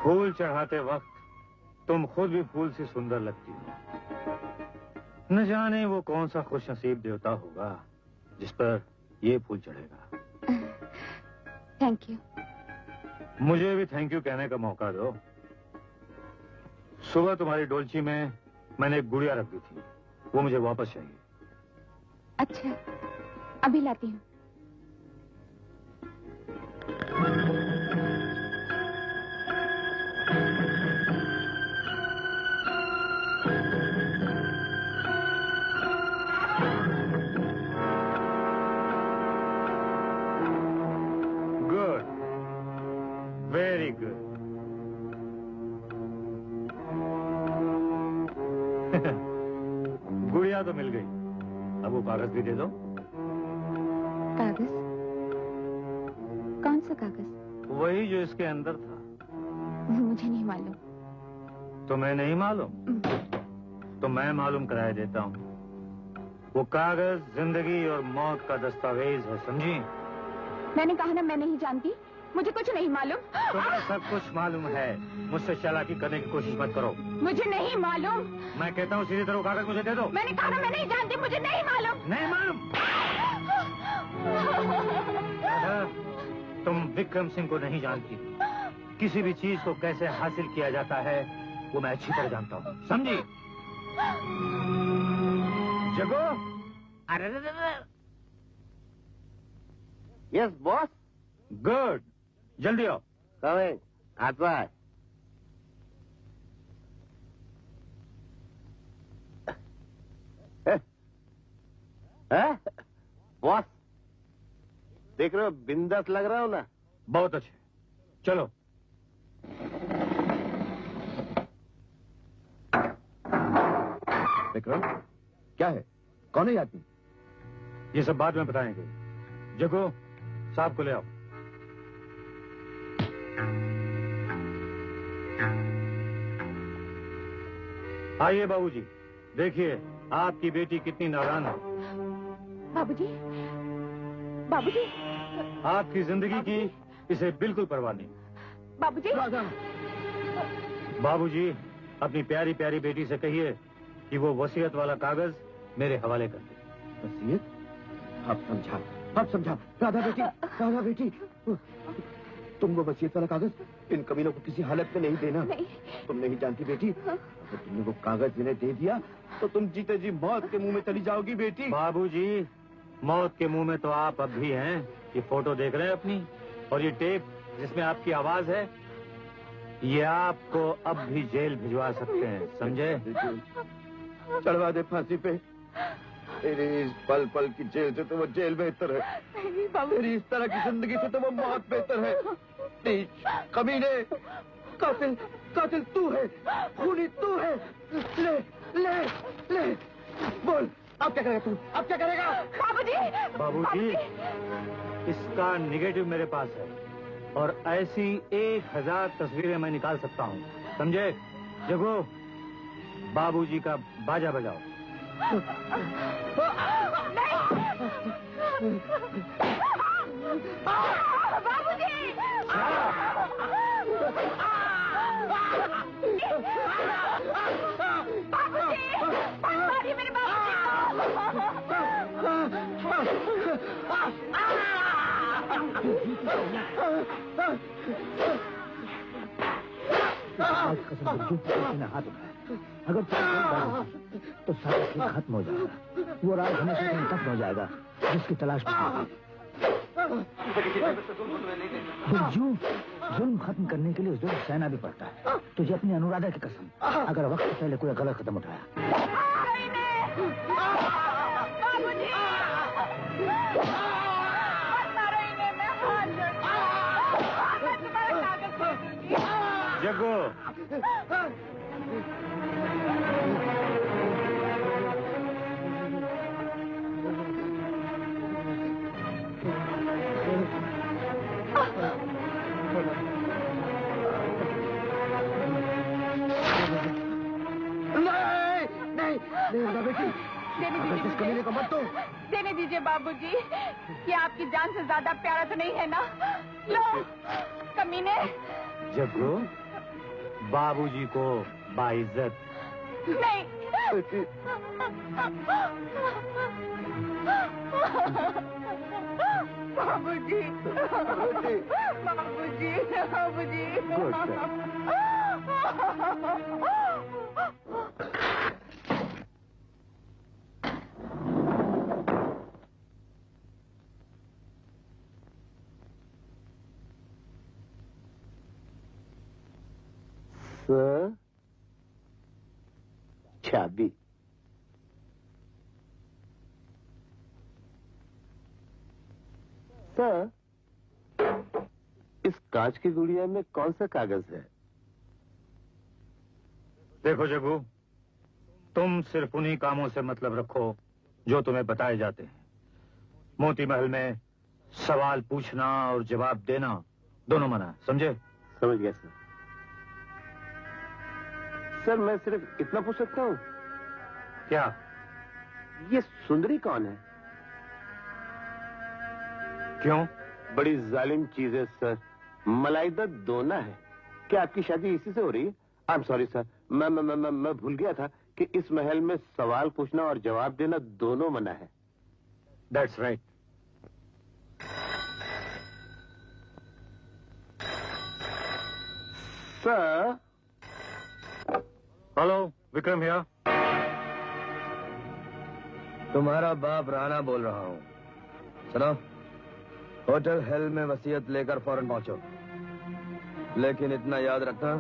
फूल चढ़ाते वक्त तुम खुद भी फूल से सुंदर लगती हो। न जाने वो कौन सा खुशनसीब देवता होगा जिस पर ये फूल चढ़ेगा। Thank you. मुझे भी थैंक यू कहने का मौका दो। सुबह तुम्हारी डोलची में मैंने एक गुड़िया रख दी थी, वो मुझे वापस चाहिए। अच्छा, अभी लाती हूँ। Good, very good. गुड़िया तो मिल गई, अब वो कागज भी दे दो। कागज? कौन सा कागज? वही जो इसके अंदर था। मुझे नहीं मालूम। तुम्हें नहीं मालूम? तो मैं मालूम कराए देता हूँ। वो कागज जिंदगी और मौत का दस्तावेज है, समझी? मैंने कहा ना, मैं नहीं जानती, मुझे कुछ नहीं मालूम। तुम्हें सब कुछ मालूम है, मुझसे चालाकी करने की कोशिश मत करो। मुझे नहीं मालूम। मैं कहता हूँ सीधी तरह कागज मुझे दे दो। मैंने कहा ना, मैं नहीं जानती, मुझे नहीं मालूम। नहीं मालूम? तुम विक्रम सिंह को नहीं जानती। किसी भी चीज को कैसे हासिल किया जाता है वो मैं अच्छी तरह जानता हूँ, समझी? जगो। अरे यस बॉस। गुड, जल्दी आओ। कमिंग, आता है। बॉस, देख रहे हो बिंदास लग रहा हो ना? बहुत अच्छे, चलो। विक्रम, क्या है? कौन है ये आदमी? ये सब बाद में बताएंगे। जगो, साहब को ले आओ। आइए बाबूजी, देखिए आपकी बेटी कितनी नादान है। बाबूजी, बाबूजी, आपकी जिंदगी की इसे बिल्कुल परवाह नहीं। बाबूजी, बाबूजी, अपनी प्यारी प्यारी बेटी से कहिए कि वो वसीयत वाला कागज मेरे हवाले कर दे। वसीयत? आप समझा। राधा बेटी, तुम वो वसीयत वाला कागज इन कमीनों को किसी हालत में नहीं देना। नहीं। तुम नहीं जानती बेटी, अगर तुमने वो कागज इन्हें दे दिया तो तुम जीते जी मौत के मुंह में चली जाओगी बेटी। बाबूजी, मौत के मुंह में तो आप अब भी हैं। ये फोटो देख रहे हैं अपनी, और ये टेप जिसमें आपकी आवाज है, ये आपको अब भी जेल भिजवा सकते हैं, समझे? चढ़वा दे फांसी पे। तेरी इस पल पल की जेल से तो वो जेल बेहतर है। तेरी इस तरह की जिंदगी से तो वो मौत बेहतर है। नीच, कमीने, कातिल तू है, खूनी तू है। ले ले ले, बोल, अब क्या करेगा तू? अब क्या करेगा? बाबूजी, इसका निगेटिव मेरे पास है और ऐसी 1000 तस्वीरें मैं निकाल सकता हूँ, समझे? जगो, बाबूजी का बाजा बजाओ। बाबूजी, मेरे हाथ उठाया। अगर तो सारा खेल खत्म हो जाएगा। वो राज हमेशा के लिए खत्म हो जाएगा जिसकी तलाश में। जुल्म खत्म करने के लिए जुल्म सहना भी पड़ता है। तुझे अपनी अनुराधा की कसम, अगर वक्त से पहले कोई गलत कदम उठाया। जगो, देने दीजिए बाबूजी, ये आपकी जान से ज्यादा प्यारा तो नहीं है ना? लो कमीने। जग्गू, बाबूजी को बाइज्जत। नहीं। बाबूजी, बाबूजी, बाबूजी। सर, चाबी। सर, इस कांच की गुड़िया में कौन सा कागज है? देखो जग्गू, तुम सिर्फ उन्हीं कामों से मतलब रखो जो तुम्हें बताए जाते हैं। मोती महल में सवाल पूछना और जवाब देना दोनों मना है, समझे? समझ गया सर। सर, मैं सिर्फ इतना पूछ सकता हूँ? क्या? ये सुंदरी कौन है? क्यों? बड़ी जालिम चीज है सर। मलाइदा दोना है। क्या आपकी शादी इसी से हो रही है? आई एम सॉरी सर, मैं भूल गया था कि इस महल में सवाल पूछना और जवाब देना दोनों मना है। That's right. Sir. Hello, Vikram here. तुम्हारा बाप राणा बोल रहा हूँ। सुनो, होटल हेल में वसीयत लेकर फौरन पहुंचो। लेकिन इतना याद रखना,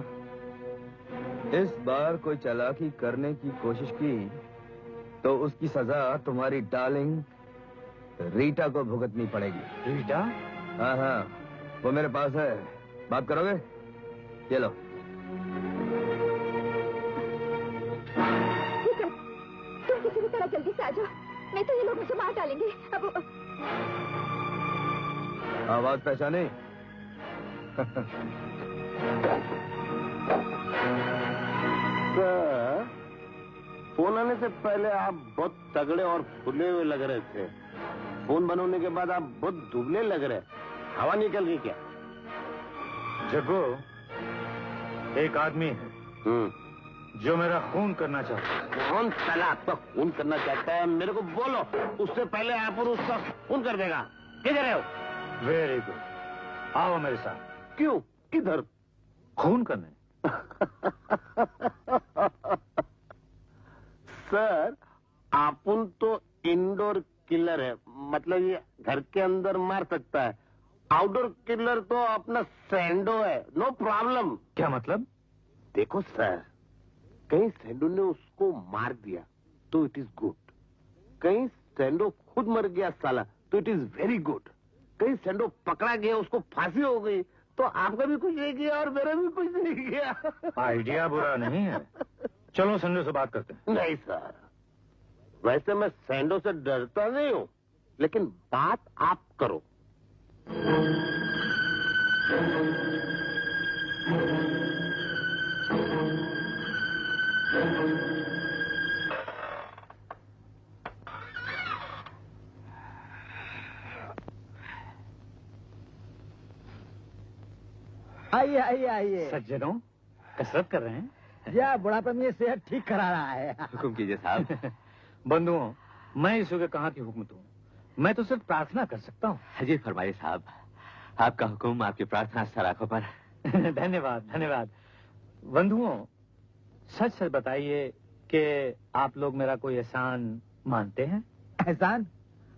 इस बार कोई चालाकी करने की कोशिश की तो उसकी सजा तुम्हारी डार्लिंग रीटा को भुगतनी पड़ेगी। रीटा? हाँ हाँ, वो मेरे पास है। बात करोगे? ये लो। तुम किसी भी तरह जल्दी से आ जाओ, नहीं तो ये लोग मुझे मार डालेंगे। अब आवाज पहचाने? सर, फोन आने से पहले आप बहुत तगड़े और फुले हुए लग रहे थे। फोन बंद होने के बाद आप बहुत दुबले लग रहे। हवा निकल गई क्या? जग्गू, एक आदमी है जो मेरा खून करना चाहता है। कौन साला आपका खून करना चाहता है? मेरे को बोलो, उससे पहले आप और उसका खून कर देगा। किधर है वो? वेरी गुड, आओ मेरे साथ। क्यों? किधर? खून करने। सर, आपुन तो इंडोर किलर है, मतलब ये घर के अंदर मार सकता है। आउटडोर किलर तो अपना सैंडो है, नो प्रॉब्लम। क्या मतलब? देखो सर, कहीं सैंडो ने उसको मार दिया तो इट इज गुड। कहीं सैंडो खुद मर गया साला तो इट इज वेरी गुड। कहीं सैंडो पकड़ा गया, उसको फांसी हो गई तो आपका भी कुछ नहीं किया और मेरा भी कुछ नहीं किया। आइडिया बुरा नहीं है। चलो सैंडो से बात करते हैं। नहीं सर, वैसे मैं सैंडो से डरता नहीं हूँ, लेकिन बात आप करो। आइए आइए आइए। सज्जनों, कसरत कर रहे हैं? या बुढ़ापे में सेहत ठीक करा रहा है। हुक्म कीजिए साहब। बंधुओं, मैं इस युग कहाँ की हुक्म दूं? मैं तो सिर्फ प्रार्थना कर सकता हूँ। जी फरमाइए साहब, आपका हुक्म, आपकी प्रार्थना सराखों पर। धन्यवाद धन्यवाद। बंधुओं, सच सच बताइए कि आप लोग मेरा कोई एहसान मानते हैं? एहसान?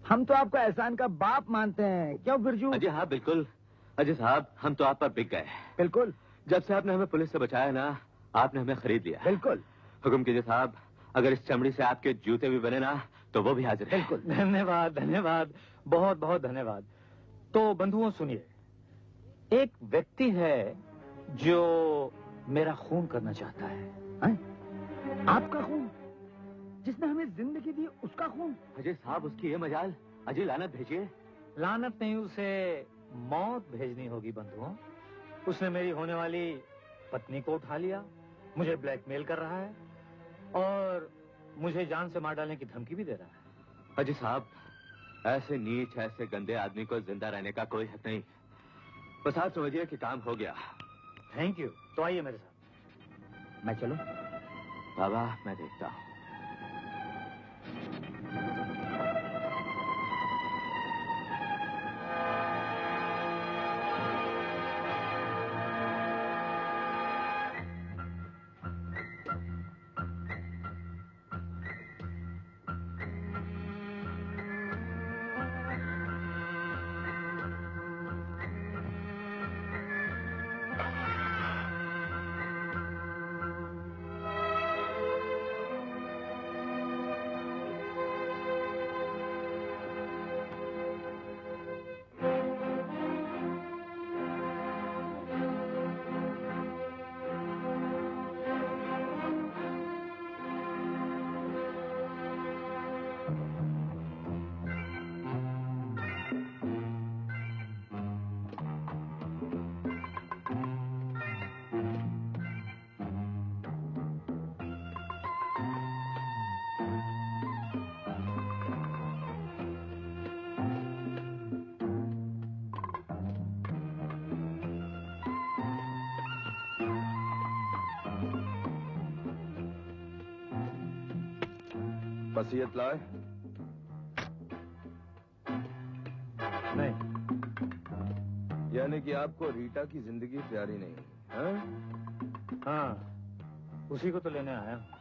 हम तो आपको एहसान का बाप मानते हैं। क्यों बिरजू? अजय हाँ बिल्कुल। अजय साहब, हम तो आप पर बिक गए। बिल्कुल। जब से आपने हमें पुलिस से बचाया ना, आपने हमें खरीद लिया। बिल्कुल। हुक्म कीजिए साहब, अगर इस चमड़ी से आपके जूते भी बने ना तो वो भी हाजिर है। बिल्कुल। धन्यवाद धन्यवाद, बहुत बहुत धन्यवाद। तो बंधुओं सुनिए, एक व्यक्ति है जो मेरा खून करना चाहता है। आपका खून? जिसने हमें जिंदगी दी, उसका खून? अजय साहब, उसकी ये मजाल। अजय लानत भेजिए। लानत नहीं, उसे मौत भेजनी होगी बंधुओं। उसने मेरी होने वाली पत्नी को उठा लिया, मुझे ब्लैकमेल कर रहा है और मुझे जान से मार डालने की धमकी भी दे रहा है। अजय साहब, ऐसे नीच, ऐसे गंदे आदमी को जिंदा रहने का कोई हक नहीं। बस आप समझिए कि काम हो गया। Thank you. तो आइए मेरे साथ। मैं चलूं? बाबा मैं देखता हूं। वसीयत लाए? नहीं। यानी कि आपको रीटा की जिंदगी प्यारी नहीं है? हाँ, उसी को तो लेने आया हूं।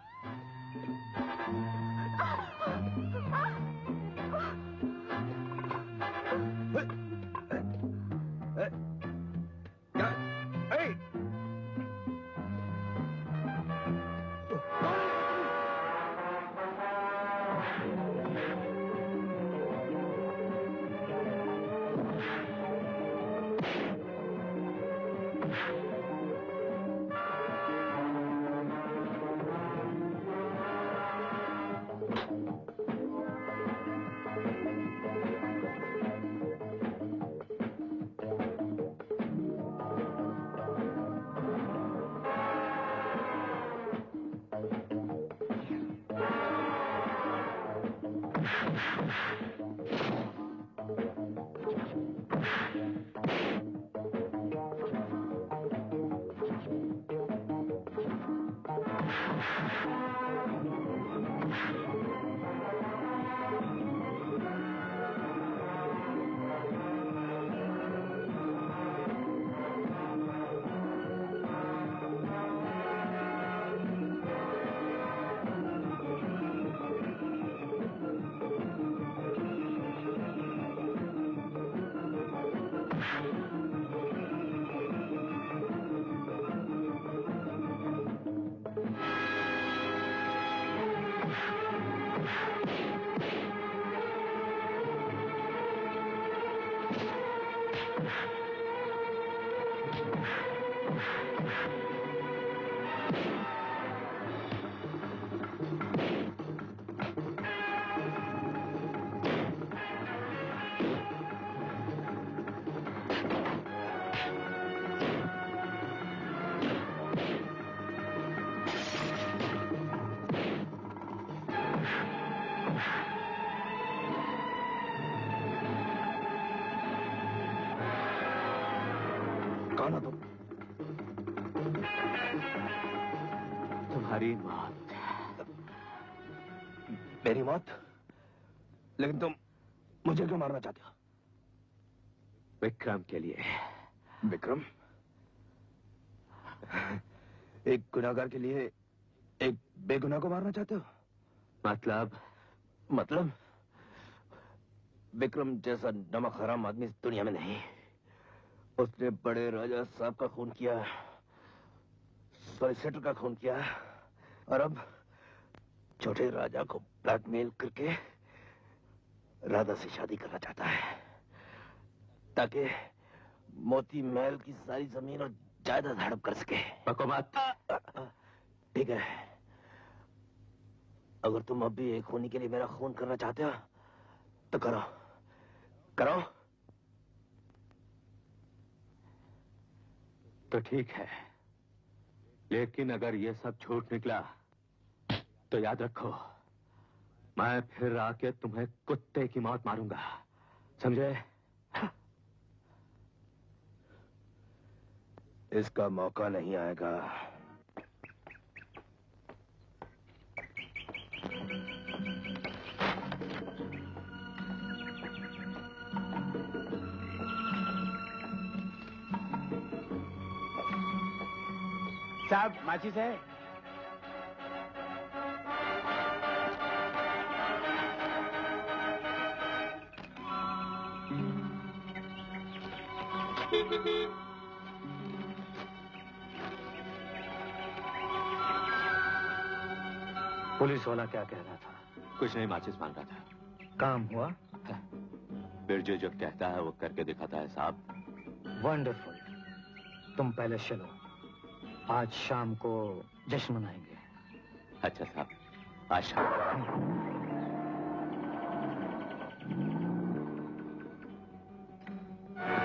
कौन हो तुम? तुम्हारी मौत। मेरी मौत? लेकिन तुम मुझे क्यों मारना चाहते हो? विक्रम के लिए। विक्रम? एक गुनाहगार के लिए एक बेगुनाह को मारना चाहते हो? मतलब विक्रम जैसा नमक हराम आदमी इस दुनिया में नहीं। उसने बड़े राजा साहब का खून किया, सॉलिसिटर का खून किया, और अब छोटे राजा को ब्लैकमेल करके राधा से शादी करना चाहता है, ताकि मोती महल की सारी जमीन और जायदाद हड़प कर सके। हुकूमत। ठीक है, अगर तुम अब भी एक खूनी के लिए मेरा खून करना चाहते हो तो करो करो। तो ठीक है, लेकिन अगर ये सब झूठ निकला तो याद रखो, मैं फिर आके तुम्हें कुत्ते की मौत मारूंगा, समझे? इसका मौका नहीं आएगा। साहब माचिस है? पुलिस वाला क्या कह रहा था? कुछ नहीं, माचिस मांग रहा था। काम हुआ? बिरजू जो कहता है वो करके दिखाता है साहब। वंडरफुल। तुम पहले चलो, आज शाम को जश्न मनाएंगे। अच्छा साहब, आज शाम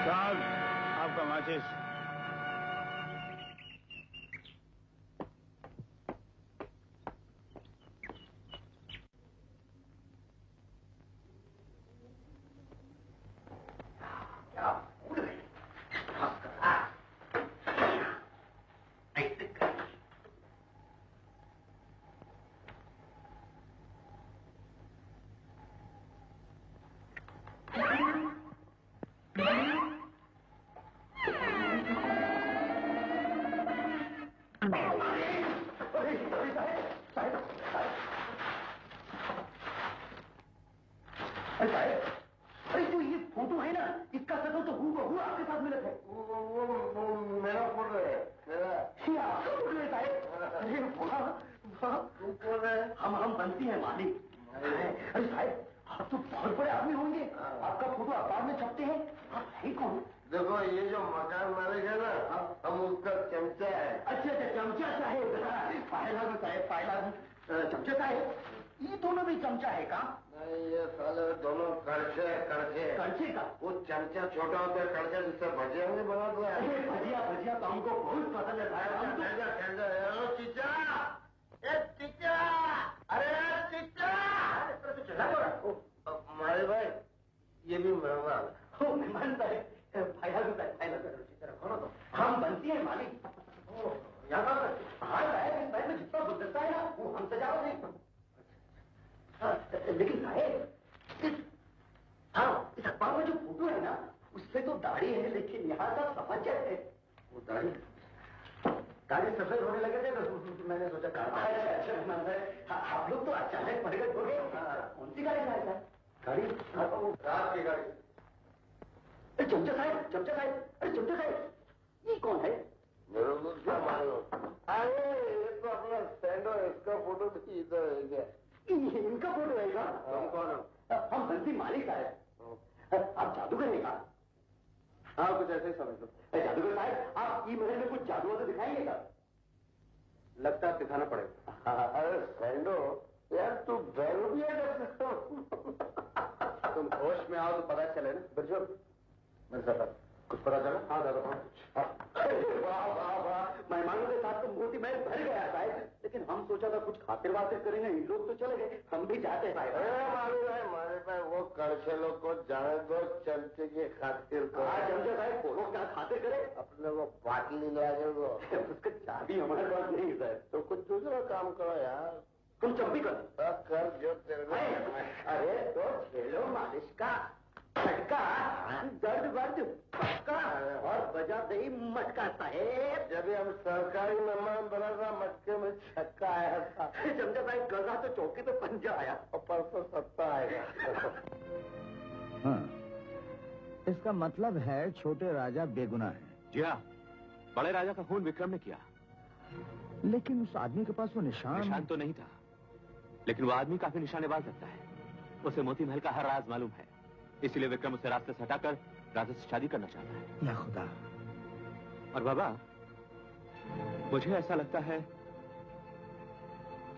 साहब आपका माचिस। अरे जो ये फोटो है ना, इसका शकल तो हूबहू आपके साथ मिलत है। वो मेरा फोटो है। ये आपका फोटो है साहब? अरे वाह, हम बनती हैं मालिक। अरे साहब, आप तो बहुत बड़े आदमी होंगे, आपका फोटो अखबार में छपते हैं। आप है कौन? देखो, ये जो मकान मालिक है ना, हम उसका चमचा है। अच्छा, चमचा साहेब। पायला भी साहेब, पायला चमचा साहेब, ये दोनों भी चमचा है का? नहीं, ये साले दोनों कड़छे कड़छे का? वो चमचा छोटा होता है, कड़छा जिससे भजिया नहीं बना दो। भजिया तो हमको बहुत पसंद है साहब। चिचा, चिचा, अरे चिचा, मारे भाई, ये भी मेहमान। मेहमान साहब, हम बनती है मालिक। यहाँ हाँ साहब, इस बैग में जितना गुलदस्ता है ना, वो हम सजाओ नहीं। लेकिन साहब, इस अखबार में जो फोटो है ना, उसमें तो दाढ़ी है, लेकिन यहाँ का समझ है। वो दाढ़ी सफेद होने लगे थे तो मैंने सोचा अच्छा, आप लोग तो अचानक प्रकट हो गए। कौन सी गाड़ी है गाड़ी? रात की गाड़ी। चमचा साहब, अरे चमचा साहब, ये कौन है? मेरे को क्या मालूम? अरे ये तो अपना स्टैंड है, इसका फोटो भी इधर है क्या? इनका फोटो है क्या? तुम कौन हो? हम बंसी मालिक साहब। आप जादूगर हैं क्या? हाँ, कुछ ऐसे ही समझ लो। जादूगर साहब, आप ई महल में कुछ जादू तो दिखाएंगे क्या? लगता है दिखाना पड़ेगा। अरे सैंडो, यार तू बैरू भी है। तुम होश में आओ तो पता चले ना। बिरजू, मेरे साथ कुछ पता चला? हाँ दादा, वाह वाह वाह, मेहमानों के साथ तो मोती महल भर गया साहब, लेकिन हम सोचा था कुछ खातिर वातिर करेंगे, इन लोग तो चले गए, हम भी जाते साहब। मालूम है हमारे पास वो कड़छे लोग को जाने दो, चमचे की खातिर को। हाँ चमचे साहब, बोलो क्या खातिर करे? अपने वो बाटली लागे वो। उसका चाबी हमारे पास नहीं है सर। तो कुछ दूसरा काम करो यार। तुम चंपी कर जो तेरे को। अरे तो खेलो मालिश का झटका, दर्द वर्द पक्का और बजा दही मटका साहेब। जब हम सरकारी मेहमान बना था, मटके में छक्का आया था। चमचा साहब, कल रात तो चौकी पे पंजा आया और परसों सत्ता आएगा। हाँ, इसका मतलब है छोटे राजा बेगुनाह है। जी हाँ, बड़े राजा का खून विक्रम ने किया। लेकिन उस आदमी के पास वो निशान तो नहीं था, लेकिन वो आदमी काफी निशानेबाज लगता है। उसे मोती महल का हर राज मालूम है, इसीलिए विक्रम उसे रास्ते से हटाकर राजा से शादी करना चाहता है। या खुदा। और बाबा, मुझे ऐसा लगता है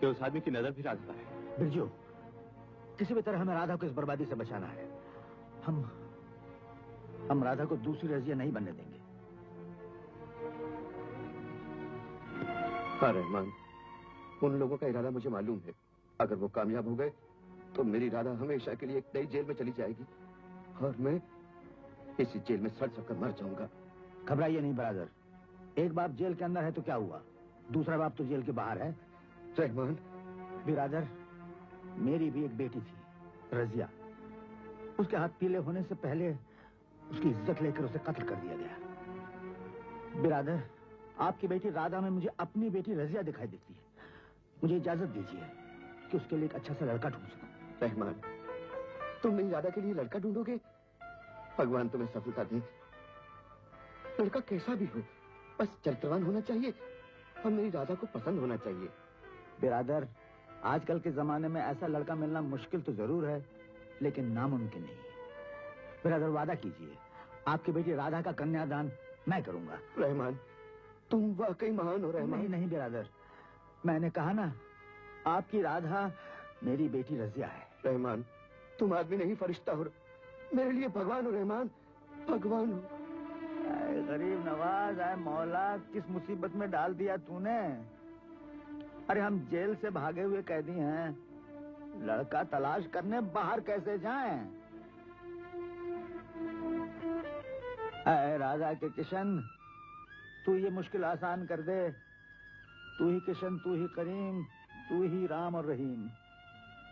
कि उस आदमी की नजर भी राधा पर है। बिरजू, किसी भी तरह हमें राधा को इस बर्बादी से बचाना है। हम राधा को दूसरी रजिया नहीं बनने देंगे। हाँ रहमान, उन लोगों का इरादा मुझे मालूम है। अगर वो कामयाब हो गए तो मेरी राधा हमेशा के लिए एक नई जेल में चली जाएगी और मैं इसी जेल में सड़ सड़ मर जाऊंगा। घबराइए नहीं बरादर, एक बाप जेल के अंदर है तो क्या हुआ, दूसरा बाप तो जेल के बाहर है। रहमान बिरादर, मेरी भी एक बेटी थी, रजिया। उसके हाथ पीले होने से पहले उसकी इज्जत लेकर उसे कत्ल कर दिया गया। बिरादर, आपकी बेटी राधा में मुझे अपनी बेटी रजिया दिखाई देती है। मुझे इजाजत दीजिए कि उसके लिए एक अच्छा सा लड़का ढूंढ सकूं। रहमान, तुम मेरी राधा के लिए लड़का ढूंढोगे? भगवान तुम्हें सफलता दे। लड़का कैसा भी हो, बस चरित्रवान होना चाहिए और मेरी राधा को पसंद होना चाहिए। बिरादर, आजकल के जमाने में ऐसा लड़का मिलना मुश्किल तो जरूर है, लेकिन नामुमकिन नहीं। बिरादर, वादा कीजिए, आपकी बेटी राधा का कन्यादान मैं करूंगा। रहमान, तुम वाकई महान हो रहमान। नहीं नहीं बिरादर, मैंने कहा ना, आपकी राधा मेरी बेटी रजिया है। रहमान, तुम आदमी नहीं फरिश्ता हो, मेरे लिए भगवान हो रहमान, भगवान हो। गरीब नवाज, आए मौला, किस मुसीबत में डाल दिया तूने। अरे हम जेल से भागे हुए कैदी हैं, लड़का तलाश करने बाहर कैसे जाएं? अरे राजा के किशन, तू ये मुश्किल आसान कर दे। तू ही किशन, तू ही करीम, तू ही राम और रहीम।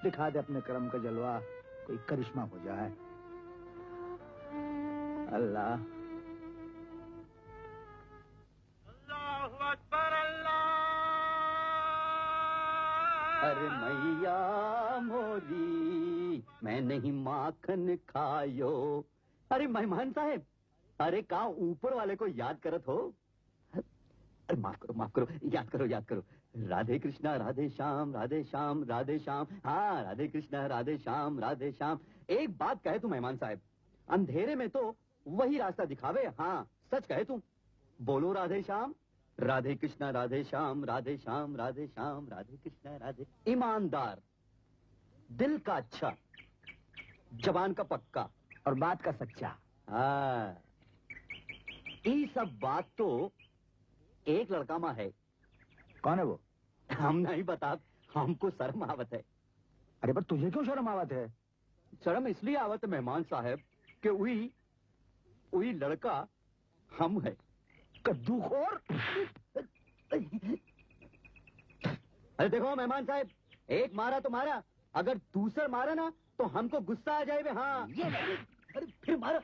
दिखा दे अपने करम का जलवा, कोई करिश्मा हो जाए। अल्लाह अल्लाहु अकबर, अल्लाह। अरे मैया मोरी, मैं नहीं माखन खायो। अरे मेहमान साहब, अरे कहाँ ऊपर वाले को याद करत हो? अरे माफ करो, माफ करो, याद करो, याद करो। राधे कृष्णा राधे श्याम, राधे श्याम राधे श्याम। हाँ, राधे कृष्णा राधे श्याम, राधे श्याम। एक बात कहे तू मेहमान साहब, अंधेरे में तो वही रास्ता दिखावे। हाँ, सच कहे तू। बोलो राधे श्याम, राधे कृष्णा राधे श्याम, राधे श्याम राधे श्याम, राधे कृष्णा राधे। ईमानदार, दिल का अच्छा, जबान का पक्का और बात का सच्चा। हाँ, ये सब बात तो एक लड़का माँ है। कौन है वो? हम नहीं बता, हमको शर्म आवत है। अरे पर तुझे क्यों शर्म आवत है? शर्म इसलिए आवत है मेहमान साहब कि वही लड़का हम है। कद्दूखोर। अरे देखो मेहमान साहब, एक मारा तो मारा, अगर दूसरा मारा ना तो हमको गुस्सा आ जाए। हाँ, अरे फिर मारा।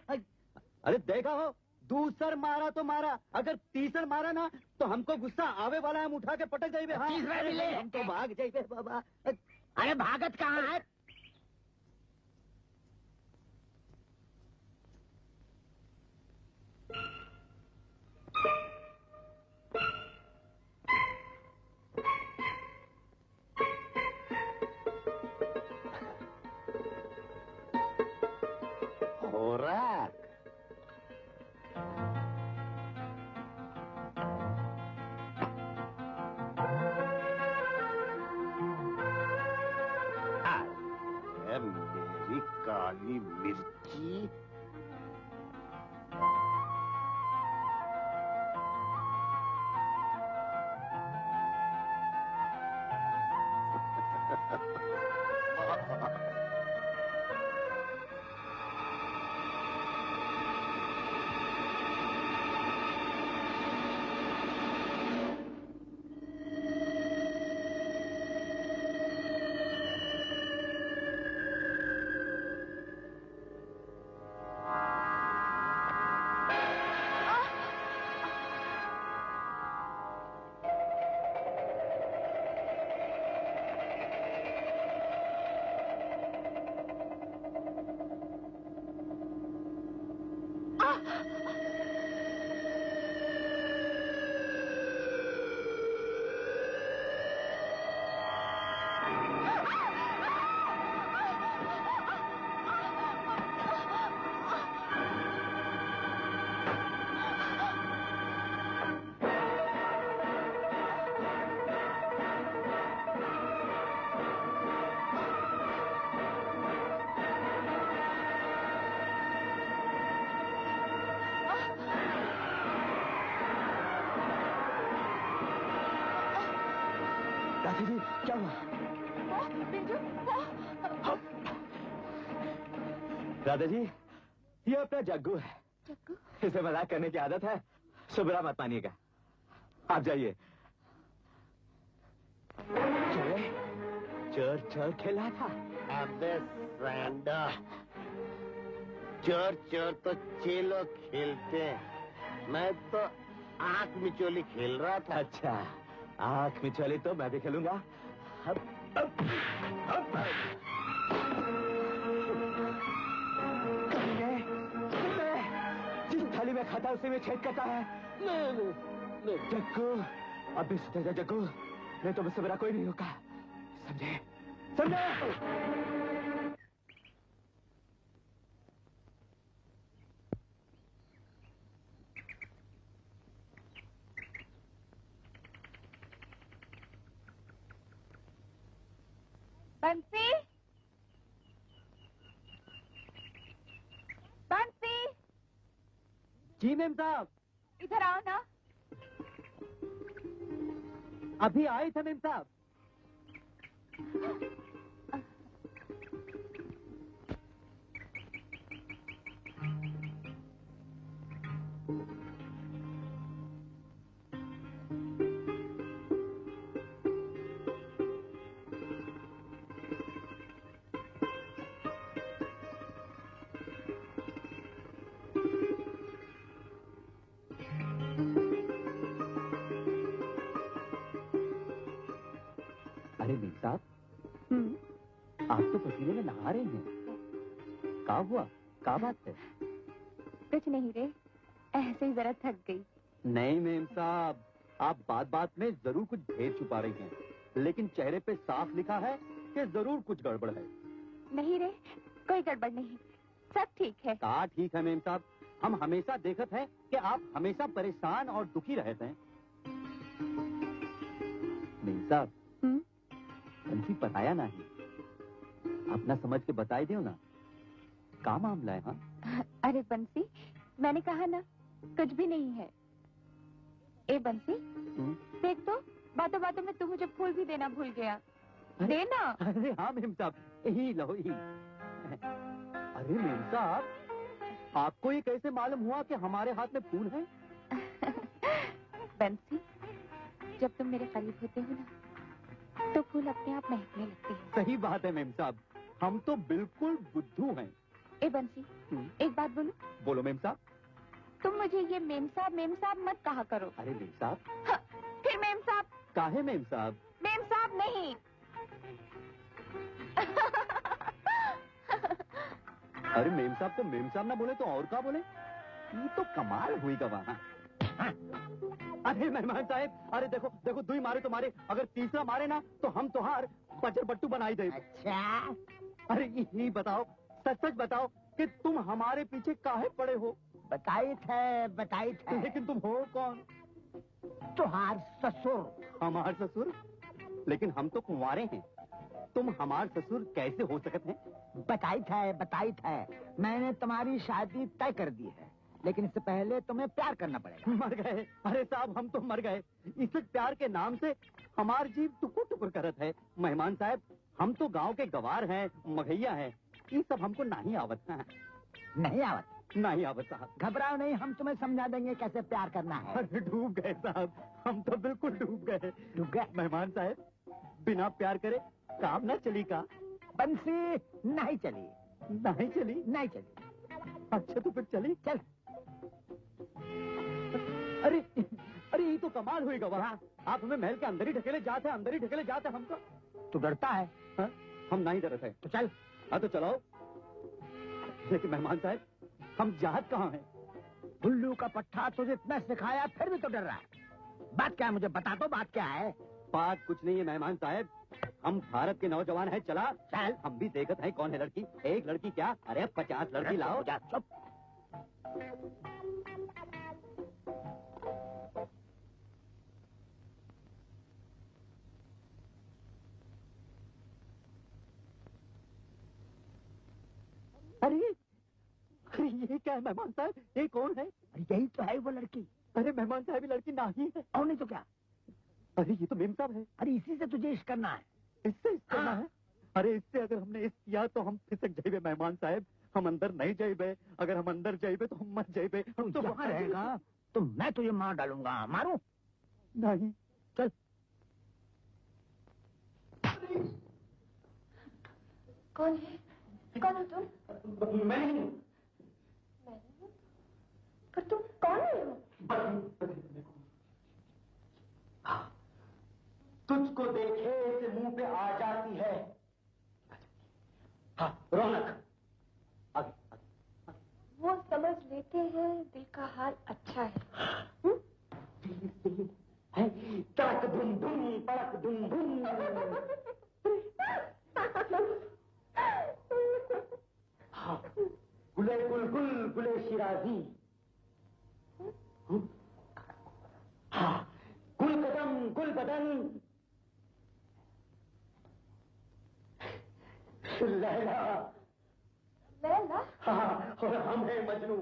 अरे देखा हो, दूसर मारा तो मारा, अगर तीसर मारा ना तो हमको गुस्सा आवे वाला है, हम उठा के पटक जाइए। हाँ, तीसरा भी ले। हम तो भाग जाइए बाबा। अरे भागत कहाँ है? हो रहा मेरी काली मिर्ची। राधे जी, क्या हुआ? राधा जी, ये अपना जग्गू है। जग्गू? इसे मजाक करने की आदत है, सुबरा मत मानिएगा। आप जाइए। चोर चोर खेला था। अबे सैंडा, चोर चोर तो चेलो खेलते हैं, मैं तो आंख मिचोली खेल रहा था। अच्छा, आंख मिचोली तो मैं भी खेलूंगा। जिस थाली में खाता उसी में छेद करता है। जग्गू, अब भी सुधर जा जग्गू, नहीं तो मुझसे मेरा कोई नहीं होगा, समझे? समझे? बंसी, बंसी, जी मेम साहब। इधर आओ ना। अभी आए थे मेम साहब। अरे मेम साहब, आप तो पसीने में नहा रहे हैं। क्या हुआ? क्या बात है? कुछ नहीं रे, ऐसे ही जरा थक गई। नहीं मेम साहब, आप बात बात में जरूर कुछ भेद छुपा रही हैं, लेकिन चेहरे पे साफ लिखा है कि जरूर कुछ गड़बड़ है। नहीं रे, कोई गड़बड़ नहीं, सब ठीक है। क्या ठीक है मेम साहब, हम हमेशा देखते हैं कि आप हमेशा परेशान और दुखी रहते हैं। मेम साहब, बंसी पताया नहीं, अपना समझ के बताई दो ना, क्या मामला है? हाँ, अरे बंसी, मैंने कहा ना, कुछ भी नहीं है। ए बंसी, देख तो, बातों बातों में तू मुझे फूल भी देना भूल गया। देना। अरे हाँ मेम साहब, यही लो ही। अरे मेम साहब, आपको ये कैसे मालूम हुआ कि हमारे हाथ में फूल है? बंसी, जब तुम मेरे करीब होते हो ना, तो फूल अपने आप महकने लगते हैं। सही बात है मेम साहब, हम तो बिल्कुल बुद्धू हैं। ए बंसी, एक बात बोलूं? बोलो मेम साहब। तुम मुझे ये मेम साहब मत कहा करो। अरे मेम साहब। हाँ, फिर मेम साहब। काहे मेम साहब? मेम साहब नहीं। अरे मेम साहब तो मेम साहब ना बोले तो और क्या बोले? ये तो कमाल हुई गवाह। अरे मेहमान साहब, अरे देखो देखो, दुई मारे तो मारे, अगर तीसरा मारे ना तो हम तोहार बजर बट्टू बनाई दे। अच्छा, अरे ये बताओ, सच सच बताओ कि तुम हमारे पीछे काहे पड़े हो? बताई थे। लेकिन तुम हो कौन? तुहार ससुर। हमार ससुर? लेकिन हम तो कुंवारे हैं, तुम हमार ससुर कैसे हो सकते हैं? बताई थे। मैंने तुम्हारी शादी तय कर दी है, लेकिन इससे पहले तुम्हें प्यार करना पड़ेगा। मर गए? अरे साहब, हम तो मर गए। इस प्यार के नाम से हमार जीव टुकुर टुकुर करत है। मेहमान साहब, हम तो गांव के गवार हैं, मघैया हैं, ये सब हमको नहीं आवत है। नहीं आवत साहब। घबराओ नहीं, हम तुम्हें समझा देंगे कैसे प्यार करना है। अरे डूब गए साहब, हम तो बिल्कुल डूब गए। मेहमान साहब, बिना प्यार करे काम न चली का? बंसी, नहीं चली। अच्छा तो फिर चली। चल। अरे अरे, ये तो कमाल हुई गवाह। आप हमें महल के अंदर ही ढकेले जाते हमको। तू डरता है? हा? हम नहीं डरते हैं। तो चल। हाँ तो चलाओ। लेकिन मेहमान साहब, हम जात कहाँ हैं? उल्लू का पट्टा तुझे इतना सिखाया, फिर भी तो डर रहा है। बात क्या है, मुझे बता दो, बात क्या है? बात कुछ नहीं है मेहमान साहब, हम भारत के नौजवान हैं। चला चल। हम भी देखत हैं कौन है लड़की। एक लड़की क्या, अरे 50 लड़की लाओ। चुप। अरे ये क्या है मेहमान साहब, ये कौन है? यही तो है वो लड़की। अरे मेहमान साहब, ये लड़की नहीं है। और नहीं तो क्या? अरे ये तो मेम साहब है। अरे इसी से तुझे इश्क करना है। इससे इश्क करना है? अरे इससे अगर हमने इश्क किया तो हम फिसक जाइबे मेहमान साहब, हम अंदर नहीं जाइबे। अगर हम अंदर जाइबे तो हम मर जाइबे। हम तो यहाँ रहेगा तो मैं तुझे मार डालूंगा। मारूं? नहीं। चल। कौन हो तुम? मैं पर तुम कौन हो? तुझको देखे से मुंह पे आ जाती है। हाँ रौनक, आगे आगे। वो समझ लेते हैं दिल का हाल अच्छा है। तड़क धुम धुम पड़क धुम धुम। हाँ गुले गुल गुल गुले शिराजी। हाँ गुल कदम गुल बदन। लैला लैला? हाँ, और हम हैं मजनू।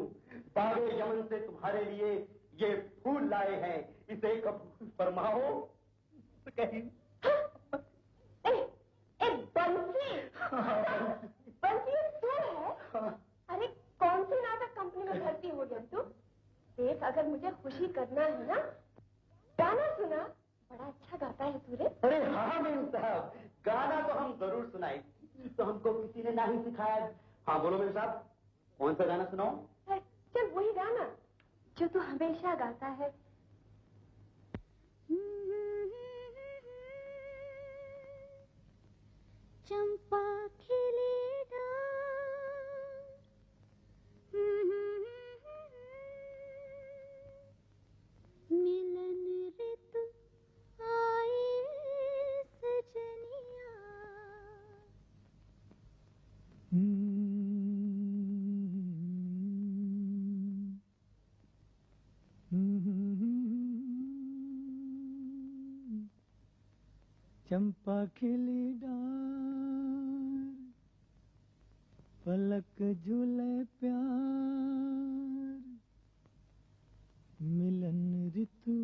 बागे यमन से तुम्हारे लिए ये फूल लाए हैं, इसे कबूल फरमाओ। कहीं बंसी, बंसी ये तू है? अरे कौन सी नाटक कंपनी में भर्ती हो गया तू? देख अगर मुझे खुशी करना है ना, गाना सुना, बड़ा अच्छा गाता है तू रे। अरे हाँ मेम साहब, गाना तो हम जरूर सुनाए, तो हमको किसी ने नहीं सिखाया। हाँ बोलो मेम साहब, कौन सा गाना सुनाओ? चल वही गाना जो तू हमेशा गाता है। चंपा खिले डाल, मिलन ऋतु आए सजनिया। चंपा खिली डार, पलक झूले प्यार, मिलन ऋतु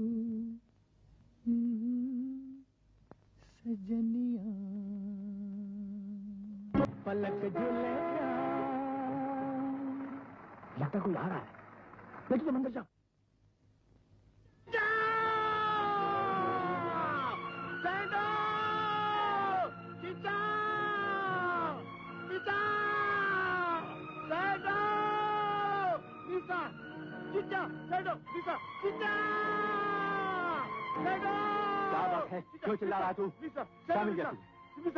सजनिया। पलक झूले प्यार। लगता कोई आ रहा है, बेटी तुम अंदर जाओ। क्या बात है, क्यों चिल्ला रहा तू? क्या मिल गया तुझे?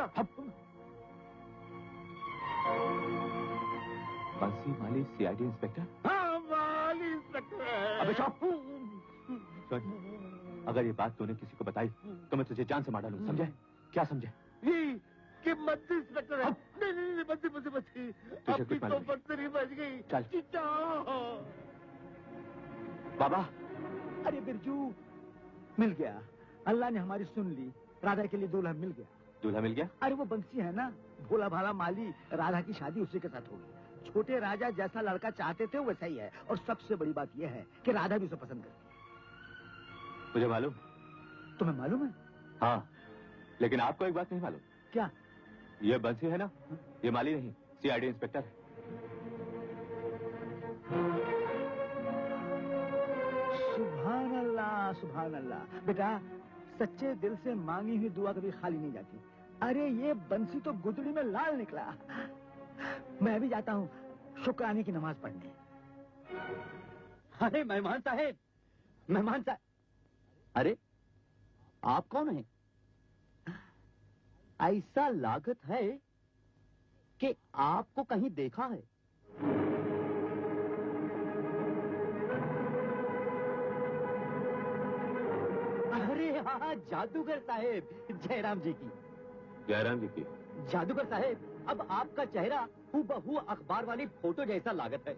बंसी माली सीआईडी इंस्पेक्टर? हाँ माली इंस्पेक्टर। अबे चुप! सुन, अगर ये बात तूने किसी को बताई तो मैं तुझे जान से मार डालूं, समझे? क्या समझे? कि बंसी इंस्पेक्टर है। नहीं बंसी तुझे अभी कुछ तो बंसी बच गई। चल बाबा। अरे बिरजू, मिल गया, अल्लाह ने हमारी सुन ली, राधा के लिए दूल्हा मिल गया। दूल्हा मिल गया? अरे वो बंसी है ना, भोला भाला माली, राधा की शादी उसी के साथ होगी। छोटे राजा जैसा लड़का चाहते थे वैसा ही है, और सबसे बड़ी बात यह है कि राधा भी उसे पसंद करती है। मुझे मालूम। तुम्हें मालूम है? हाँ, लेकिन आपको एक बात नहीं मालूम। क्या? ये बंसी है ना, ये माली नहीं, सीआईडी इंस्पेक्टर है। सुभान अल्लाह, सुभान अल्लाह। बेटा, सच्चे दिल से मांगी हुई दुआ कभी खाली नहीं जाती। अरे ये बंसी तो गुदड़ी में लाल निकला। मैं भी जाता हूँ शुक्राने की नमाज पढ़ने। अरे मेहमान साहब, मेहमान साहब। अरे आप कौन हैं? ऐसा लागत है कि आपको कहीं देखा है। अरे हाँ, जादूगर साहेब, जयराम जी की। जयराम जी की? जादूगर साहेब, अब आपका चेहरा हूबहू अखबार वाली फोटो जैसा लागत है।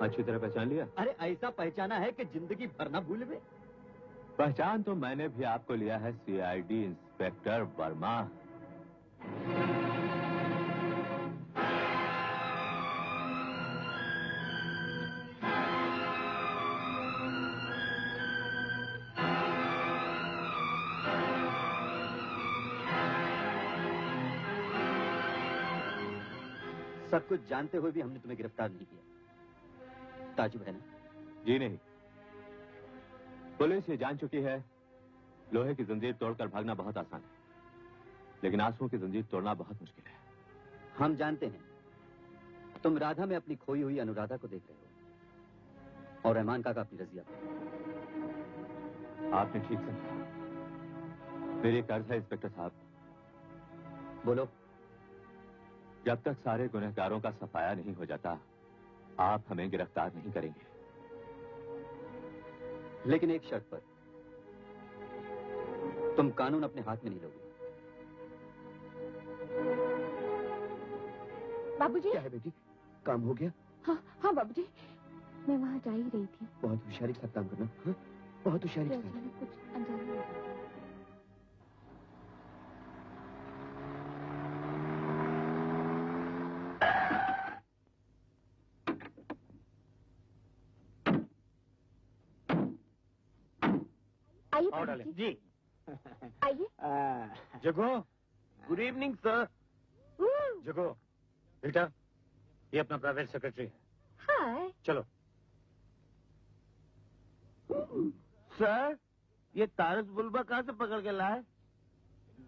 अच्छी तरह पहचान लिया? अरे ऐसा पहचाना है कि जिंदगी भर ना भूले। पहचान तो मैंने भी आपको लिया है, सीआईडी इंस्पेक्टर वर्मा। सब कुछ जानते हुए भी हमने तुम्हें गिरफ्तार नहीं किया, ताजुब है ना? जी नहीं, पुलिस ये जान चुकी है लोहे की जंजीर तोड़कर भागना बहुत आसान है, लेकिन आंसुओं की जंजीर तोड़ना बहुत मुश्किल है। हम जानते हैं तुम राधा में अपनी खोई हुई अनुराधा को देख रहे हो, और रहमान काका अपनी रजिया को। आपने ठीक समझा। मेरी एक अर्ज है इंस्पेक्टर साहब। बोलो। जब तक सारे गुनहगारों का सफाया नहीं हो जाता, आप हमें गिरफ्तार नहीं करेंगे। लेकिन एक शर्त पर, तुम कानून अपने हाथ में नहीं लोगे। बाबूजी। क्या है बेटी, काम हो गया? हाँ हाँ बाबूजी, मैं वहाँ जा ही रही थी। बहुत होशियारी के साथ काम करना। हाँ? बहुत होशियारी के साथ। अचानक कुछ अनजाने हो गया। आइए बाबूजी। जी आइए। जगो। Good evening sir. जगो बेटा, ये अपना प्राइवेट सेक्रेटरी है। हाय। चलो। सर, ये तारस बुलबा कहाँ से पकड़ के लाए?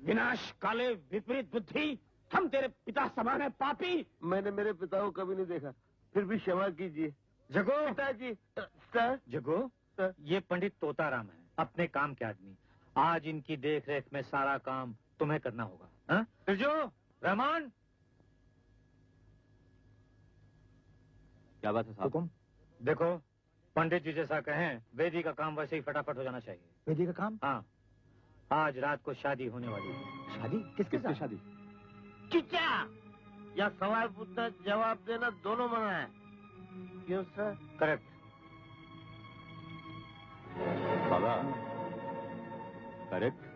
विनाश काले विपरीत बुद्धि, हम तेरे पिता समान है पापी। मैंने मेरे पिता को कभी नहीं देखा, फिर भी क्षमा कीजिए। जगो। पिताजी। सर। जगो, सर। ये पंडित तोताराम है, अपने काम के आदमी। आज इनकी देख रेख में सारा काम तुम्हें करना होगा। हाँ? जो रहमान। क्या बात है साहब? हुकुम। देखो, पंडित जी जैसा कहें, वेदी का काम वैसे ही फटाफट हो जाना चाहिए। वेदी का काम? हाँ, आज रात को शादी होने वाली है। शादी? किसके साथ शादी? चिचा, या सवाल पूछना जवाब देना दोनों मना है। क्यों सर? करेक्ट। बाबा, करेक्ट।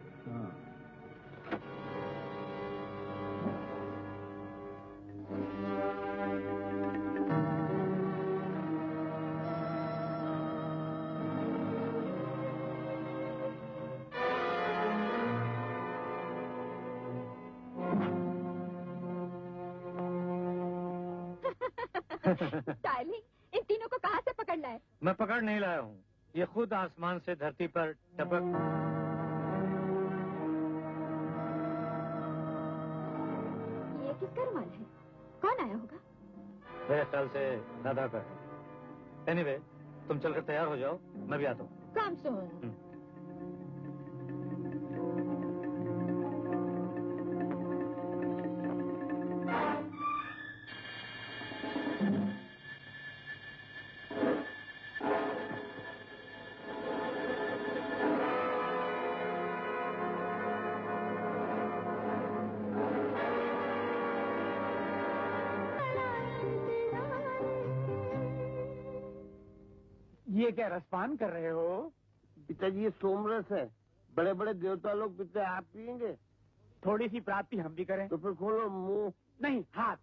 डार्लिंग, इन तीनों को कहाँ से पकड़ लाए? मैं पकड़ नहीं लाया हूँ, ये खुद आसमान से धरती पर टपक। ये किसका रुमाल है? कौन आया होगा? मेरे ख्याल से राधा का है। एनीवे, तुम चलकर तैयार हो जाओ, मैं भी आता हूँ। काम सुन। ये क्या रसपान कर रहे हो? पिताजी, ये सोमरस है। बड़े बड़े देवता लोग पीते, आप पियेंगे? थोड़ी सी प्राप्ति हम भी करें। तो फिर खोलो मुंह। नहीं, हाथ।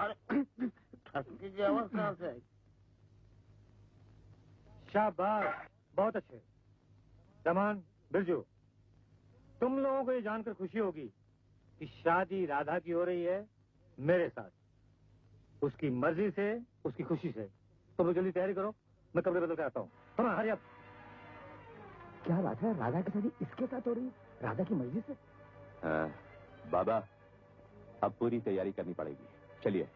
अरे, ठसके की आवाज कहाँ से आई? शाबाश, बहुत अच्छे। रमान, बिरजू, तुम लोगों को ये जानकर खुशी होगी कि शादी राधा की हो रही है मेरे साथ। उसकी मर्जी से, उसकी खुशी से। तुम लोग जल्दी तैयारी करो, मैं कपड़े बदल के आता हूँ। हाँ, हरी अप। क्या बात है, राधा की शादी इसके साथ हो रही है? राधा की मर्जी से? बाबा, अब पूरी तैयारी करनी पड़ेगी। चलिए।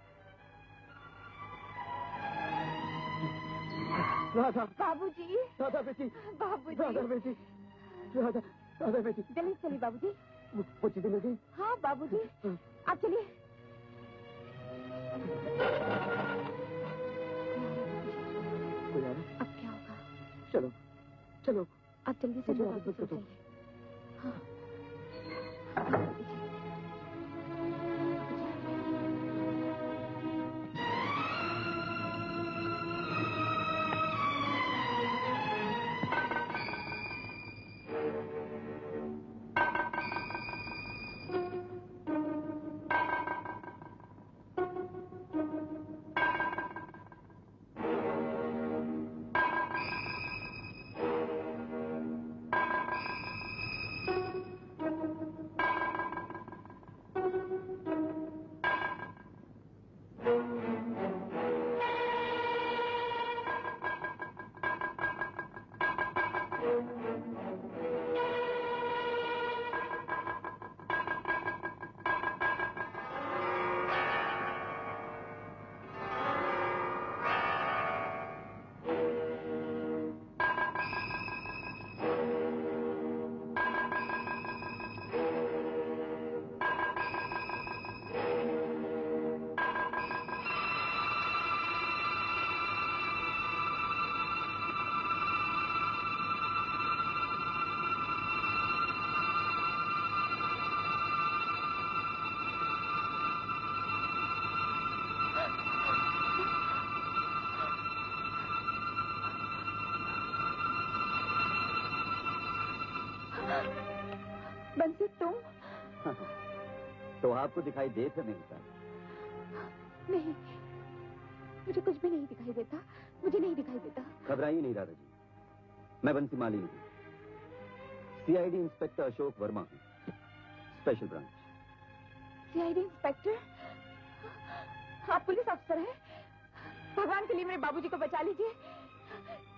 राधा। बाबूजी। राधा बेटी। बाबूजी। राधा बेटी। राधा, राधा बेटी। जल्दी चलिए बाबूजी। वो चिट्ठी मिल गई? हाँ बाबूजी, आप चलिए। कोई आ रहा? अब क्या होगा? चलो, चलो। आप जल्दी से चलो, बाबूजी चलो। चाहिए। हाँ। तो आपको दिखाई दे फिर नहीं होता? नहीं, मुझे कुछ भी नहीं दिखाई देता, मुझे नहीं दिखाई देता। घबराइए नहीं राधा जी, मैं बंसी माली हूँ, सीआईडी इंस्पेक्टर अशोक वर्मा हूँ, स्पेशल ब्रांच। CID inspector? आप पुलिस अफसर हैं? भगवान के लिए मेरे बाबूजी को बचा लीजिए,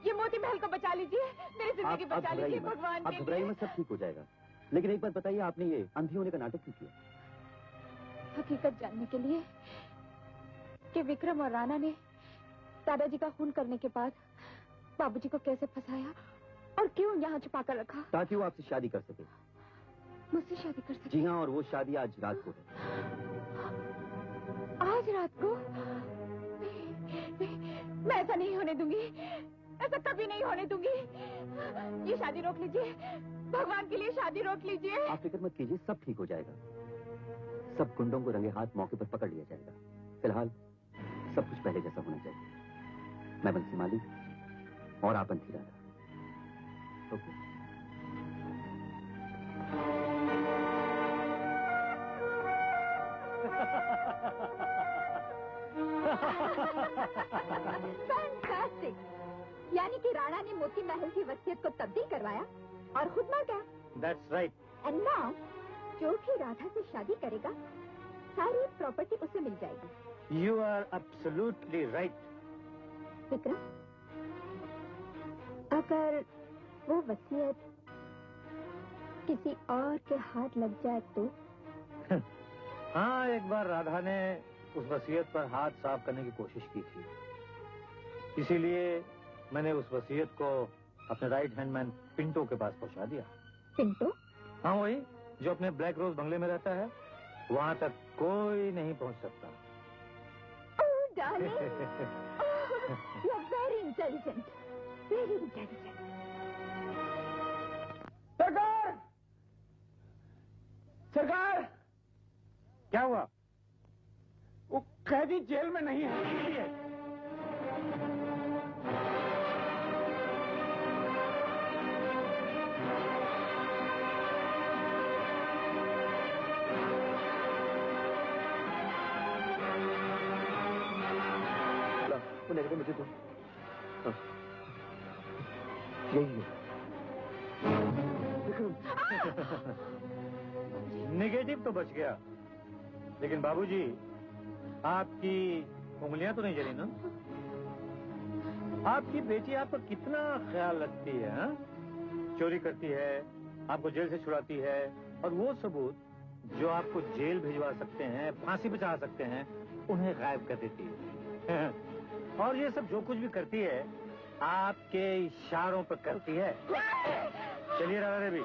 ये मोती महल को बचा लीजिए, मेरी जिंदगी बचा लीजिए भगवान के लिए। घबराइए मत, सब ठीक हो जाएगा। लेकिन एक बात बताइए, आपने ये अंधी होने का नाटक क्यों किया? हकीकत जानने के लिए कि विक्रम और राणा ने दादाजी का खून करने के बाद बाबूजी को कैसे फंसाया और क्यों यहाँ छुपा कर रखा। ताकि वो आपसे शादी कर सके। मुझसे शादी कर सके? जी हाँ, और वो शादी आज रात को है। आज रात को? मैं ऐसा नहीं होने दूंगी, ऐसा कभी नहीं होने दूंगी। ये शादी रोक लीजिए, भगवान के लिए शादी रोक लीजिए। आप फिक्र मत कीजिए, सब ठीक हो जाएगा। सब गुंडों को रंगे हाथ मौके पर पकड़ लिया जाएगा। फिलहाल सब कुछ पहले जैसा होना चाहिए। मैं बंसी माली और आप बंसी राधा। ओके? फैंटास्टिक! यानी कि राणा ने मोती महल की वसीयत को तब्दील करवाया और खुद मर गया। That's right. एंड नाउ जो भी राधा से शादी करेगा सारी प्रॉपर्टी उसे मिल जाएगी। You are absolutely right. Vikram, अगर वो वसीयत किसी और के हाथ लग जाए तो? हाँ, एक बार राधा ने उस वसीयत पर हाथ साफ करने की कोशिश की थी, इसीलिए मैंने उस वसीयत को अपने राइट हैंड मैन पिंटो के पास पहुंचा दिया। पिंटो? हाँ, वही जो अपने ब्लैक रोज बंगले में रहता है, वहां तक कोई नहीं पहुंच सकता। Oh, darling. Oh, you're very intelligent. Very intelligent. सरकार! सरकार! क्या हुआ? वो कैदी जेल में नहीं है। वो मुझे तो यही है। नेगेटिव तो बच गया, लेकिन बाबूजी आपकी उंगलियां तो नहीं जली ना? आपकी बेटी आप पर कितना ख्याल रखती है, हा? चोरी करती है, आपको जेल से छुड़ाती है, और वो सबूत जो आपको जेल भिजवा सकते हैं, फांसी पे चढ़ा सकते हैं, उन्हें गायब कर देती है। और ये सब जो कुछ भी करती है आपके इशारों पर करती है। चलिए राधा देवी,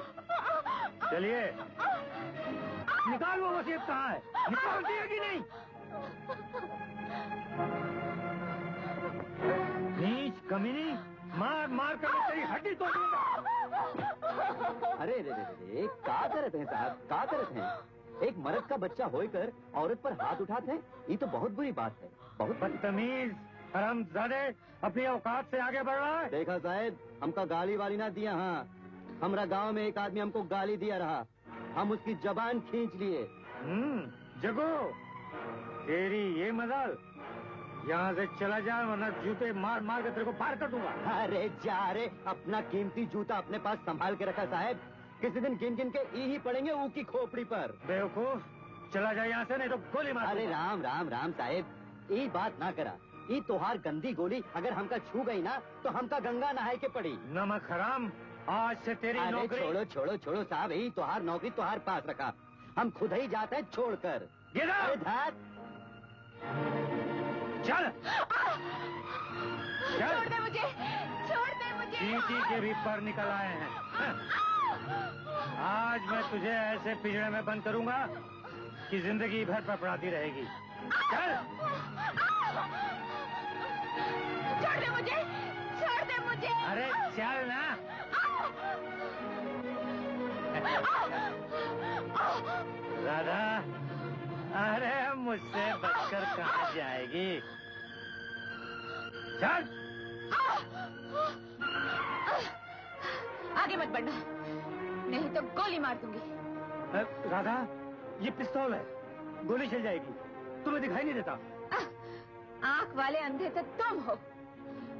चलिए। निकाल, वो वसीयत कहाँ है? निकालती है कि नहीं? नीच कमीनी, मार मार कर मैं तेरी हड्डी तोड़ दूंगा। अरे रे रे रे, क्या करते हैं साहब, क्या करते हैं? एक मर्द का बच्चा होकर औरत पर हाथ उठाते हैं, ये तो बहुत बुरी बात है। बहुत बदतमीज हरामजादे, अपनी औकात से आगे बढ़ रहा है। देखा साहब, हमका गाली वाली ना दिया। हाँ, हमारा गांव में एक आदमी हमको गाली दिया रहा, हम उसकी जबान खींच लिए। जगो, तेरी ये मजाल, यहाँ से चला जा वरना जूते मार मार के तेरे को पार कर दूंगा। अरे जा रे, अपना कीमती जूता अपने पास संभाल के रखा साहब, किसी दिन गिन गिन के ही पड़ेंगे ऊ की खोपड़ी पर। बेवकूफ, चला जा यहाँ से नहीं तो गोली मार। अरे राम राम राम साहब, ये बात ना करा। ये तोहार गंदी गोली अगर हमका छू गई ना तो हमका गंगा नहाए के पड़ी। नमक हराम, आज से तेरी नौकरी। छोड़ो छोड़ो छोड़ो साहब, यही तोहार नौकरी तोहार पास रखा, हम खुद ही जाते हैं छोड़कर। अरे धात, चल छोड़ दे मुझे, छोड़ दे मुझे। चींटी के भी पर निकल आए हैं। आज मैं तुझे ऐसे पिंजरे में बंद करूंगा कि जिंदगी भर पड़ाती रहेगी। चल, छोड़ दे मुझे, छोड़ दे मुझे। अरे चल ना। राधा, अरे मुझसे बचकर कहाँ जाएगी? चल। आगे मत बढ़ना, नहीं तो गोली मार दूंगी। राधा, ये पिस्तौल है, गोली चल जाएगी, तुम्हें दिखाई नहीं देता। आंख वाले अंधे तो तुम हो,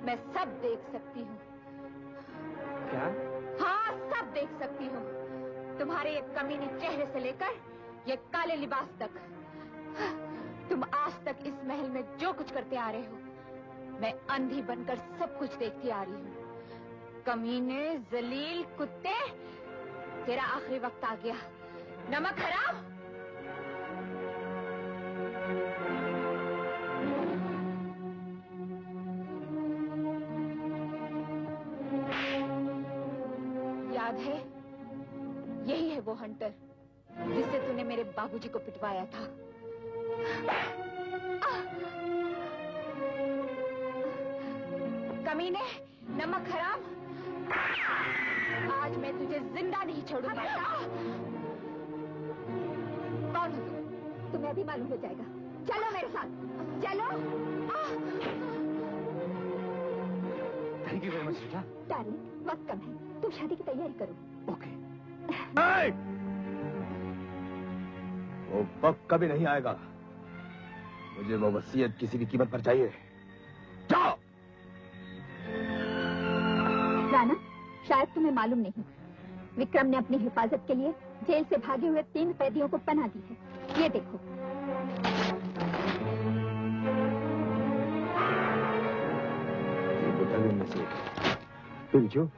मैं सब देख सकती हूँ। क्या? हाँ, सब देख सकती हूँ। तुम्हारे ये कमीने चेहरे से लेकर ये काले लिबास तक। तुम आज तक इस महल में जो कुछ करते आ रहे हो, मैं अंधी बनकर सब कुछ देखती आ रही हूँ। कमीने, जलील कुत्ते, तेरा आखिरी वक्त आ गया। नमक हराम। याद है, यही है वो हंटर जिससे तूने मेरे बाबूजी को पिटवाया था। कमीने, नमक हराम, आज मैं तुझे जिंदा नहीं छोड़ूंगा। कौन हो तुम? तुम्हें अभी मालूम हो जाएगा। चलो मेरे साथ, चलो। Thank you very much Rita. Darling, वक्त कम है, तुम शादी की तैयारी करो। ओके। वो वक्त कभी नहीं आएगा। मुझे वो वसीयत किसी भी कीमत पर चाहिए। जाओ। राणा, शायद तुम्हें मालूम नहीं, विक्रम ने अपनी हिफाजत के लिए जेल से भागे हुए 3 कैदियों को पनाह दी है। ये देखो। में से पिंचू,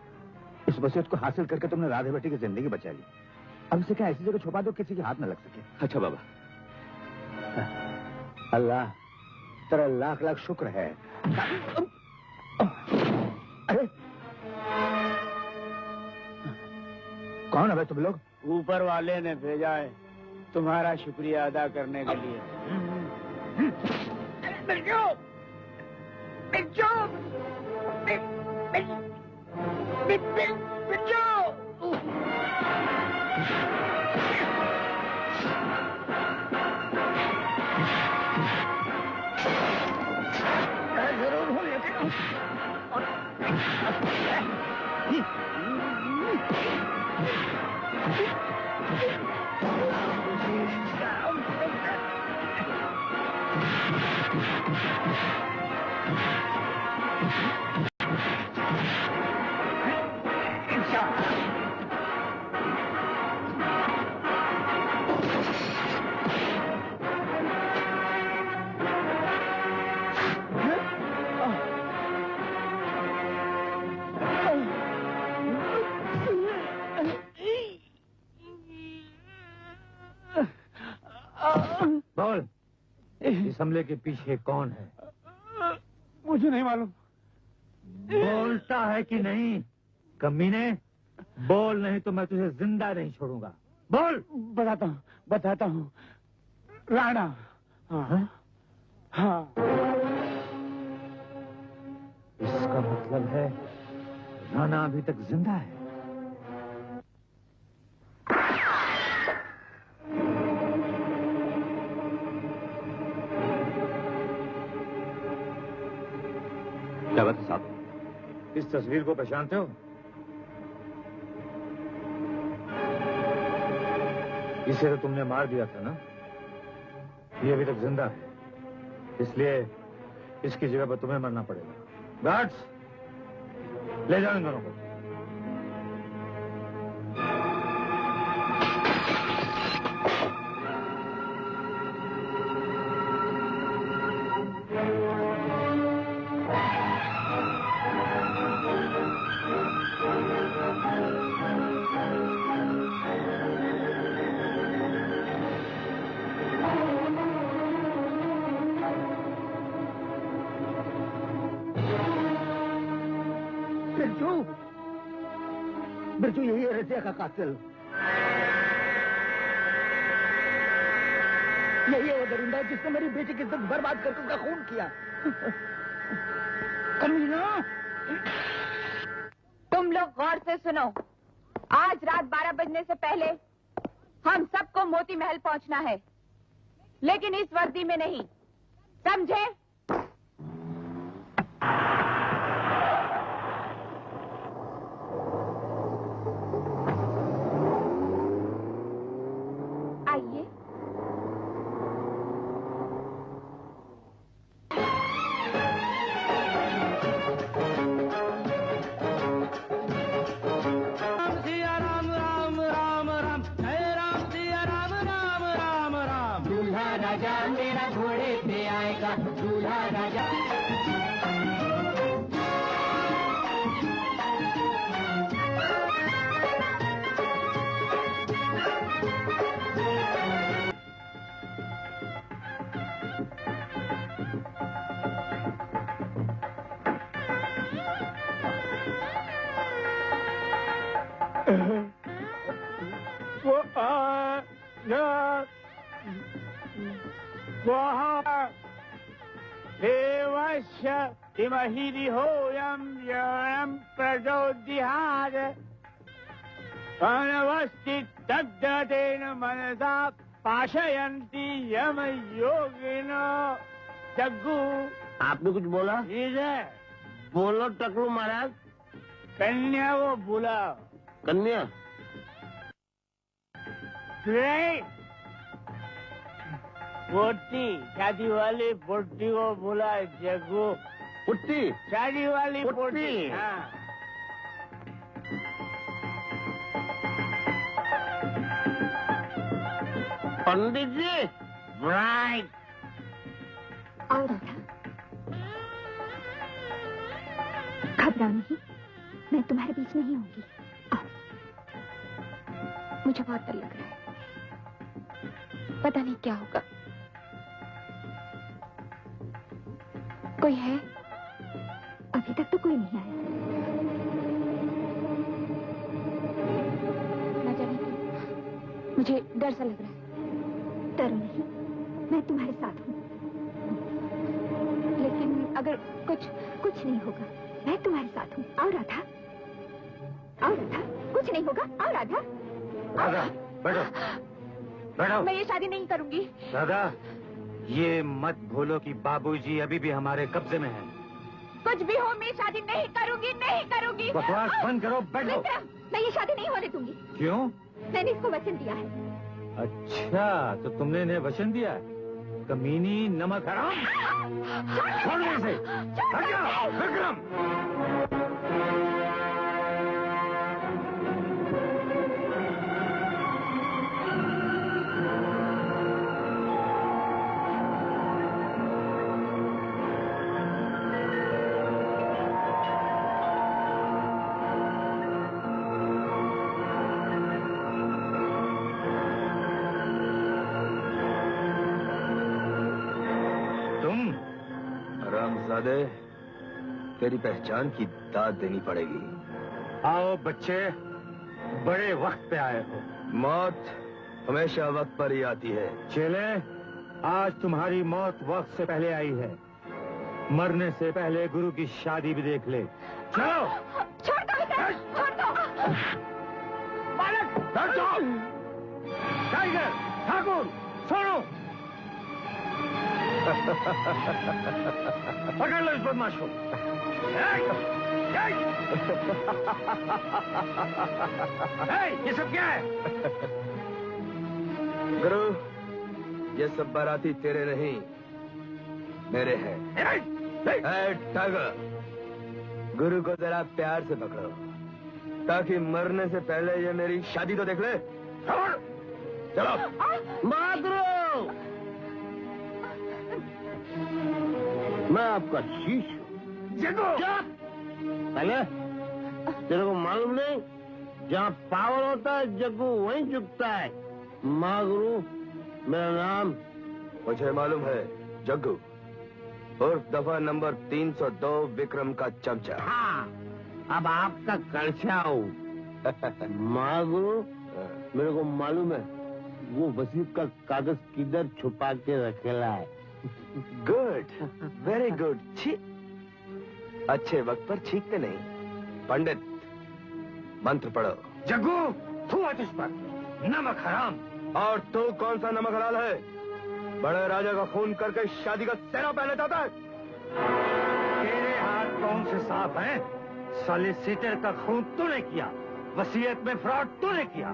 इस वसीयत को हासिल करके तुमने राधे बेटी की जिंदगी बचा ली। अब इसे क्या ऐसी जगह छुपा दो किसी के हाथ न लग सके। अच्छा बाबा। अल्लाह तेरा लाख लाख शुक्र है। अरे कौन है भाई तुम लोग? ऊपर वाले ने भेजा है तुम्हारा शुक्रिया अदा करने के लिए। पिंचू! पिंचू! पिंचू! जरूर हूँ लेकिन बोल, इस हमले के पीछे कौन है? मुझे नहीं मालूम। बोलता है कि नहीं? कमीने, बोल, नहीं तो मैं तुझे जिंदा नहीं छोड़ूंगा। बोल। बताता हूँ। राणा। हाँ, हाँ। इसका मतलब है राणा अभी तक जिंदा है। क्या बात है साहब? इस तस्वीर को पहचानते हो? इसे तो तुमने मार दिया था ना? ये अभी तक जिंदा है, इसलिए इसकी जगह पर तुम्हें मरना पड़ेगा। गार्ड्स, ले जाओ इन दोनों को। बिरजू यही है रजिया का कातिल। यही है वो दरिंदा जिसने मेरी बेटी की इज्जत बर्बाद करके उसका खून किया। कमीना! तुम लोग गौर से सुनो, आज रात 12 बजने से पहले हम सबको मोती महल पहुंचना है, लेकिन इस वर्दी में नहीं, समझे? आइए। लेते आएगा दूल्हा राजा। Imahiri hoyam yaram pradodihad Anavasti tagdadena manasa pashayanti yama yogina Jaggu आपने कुछ बोला? इधर बोलो टकलू महाराज। कन्या को बुलाओ। कन्या? नहीं, पोटी, शादी वाली पोटी को बुला जग्गू। पुट्टी? शादी वाली पोटी। हाँ। पंडित जी, राइट। आओ राधा, घबराओ नहीं, मैं तुम्हारे बीच नहीं होंगी। आओ, मुझे बहुत डर लग रहा है, पता नहीं क्या होगा। कोई है? अभी तक तो कोई नहीं आया। ना जाने क्यों मुझे डर सा लग रहा है। डरो नहीं, मैं तुम्हारे साथ हूँ। लेकिन अगर कुछ नहीं होगा, मैं तुम्हारे साथ हूँ। आओ राधा, आओ राधा, कुछ नहीं होगा। आओ राधा। राधा, बैठो, बैठो। मैं ये शादी नहीं करूंगी। राधा, ये मत भूलो कि बाबूजी अभी भी हमारे कब्जे में हैं। कुछ भी हो, मैं शादी नहीं करूंगी, नहीं करूंगी। बकवास बंद करो, बैठो। मैं ये शादी नहीं होने दूंगी। क्यों? मैंने इसको वचन दिया है। अच्छा, तो तुमने इन्हें वचन दिया है? कमीनी, नमक हराम। छोड़ दे इसे। हट जाओ, विक्रम। हरामजादे, तेरी पहचान की दाद देनी पड़ेगी। आओ बच्चे, बड़े वक्त पे आए हो। मौत हमेशा वक्त पर ही आती है। चेले, आज तुम्हारी मौत वक्त से पहले आई है। मरने से पहले गुरु की शादी भी देख ले। चलो। छोड़ दो इसे, छोड़ दो। बालक, बैठ जाओ। टाइगर, ठाकुर, सुनो। पकड़ लो इस बदमाश को। ये सब क्या है? गुरु, ये सब बाराती तेरे नहीं, मेरे हैं। टाइगर, गुरु को जरा प्यार से पकड़ो, ताकि मरने से पहले ये मेरी शादी तो देख ले। चलो। माधुरो, मैं आपका शिष्य हूँ। पहले तेरे को मालूम नहीं, जहाँ पावर होता है जग्गू वहीं झुकता है। माँ गुरु, मेरा नाम। मुझे मालूम है, जग्गू उर्फ दफा नंबर 302 विक्रम का चमचा। हाँ, अब आपका कड़छा हूँ। माँ गुरु, मेरे को मालूम है वो वसीयत का कागज किधर छुपा के रखेला है। Good, very good. अच्छे वक्त पर छींकते नहीं। पंडित, मंत्र पढ़ो। जग्गू, तू तुझ पर नमक हराम। और तू कौन सा नमक हलाल है? बड़े राजा का खून करके शादी का सेहरा पहने जाता है। तेरे हाथ कौन से साफ हैं? सॉलिसिटर का खून तूने किया, वसीयत में फ्रॉड तूने किया।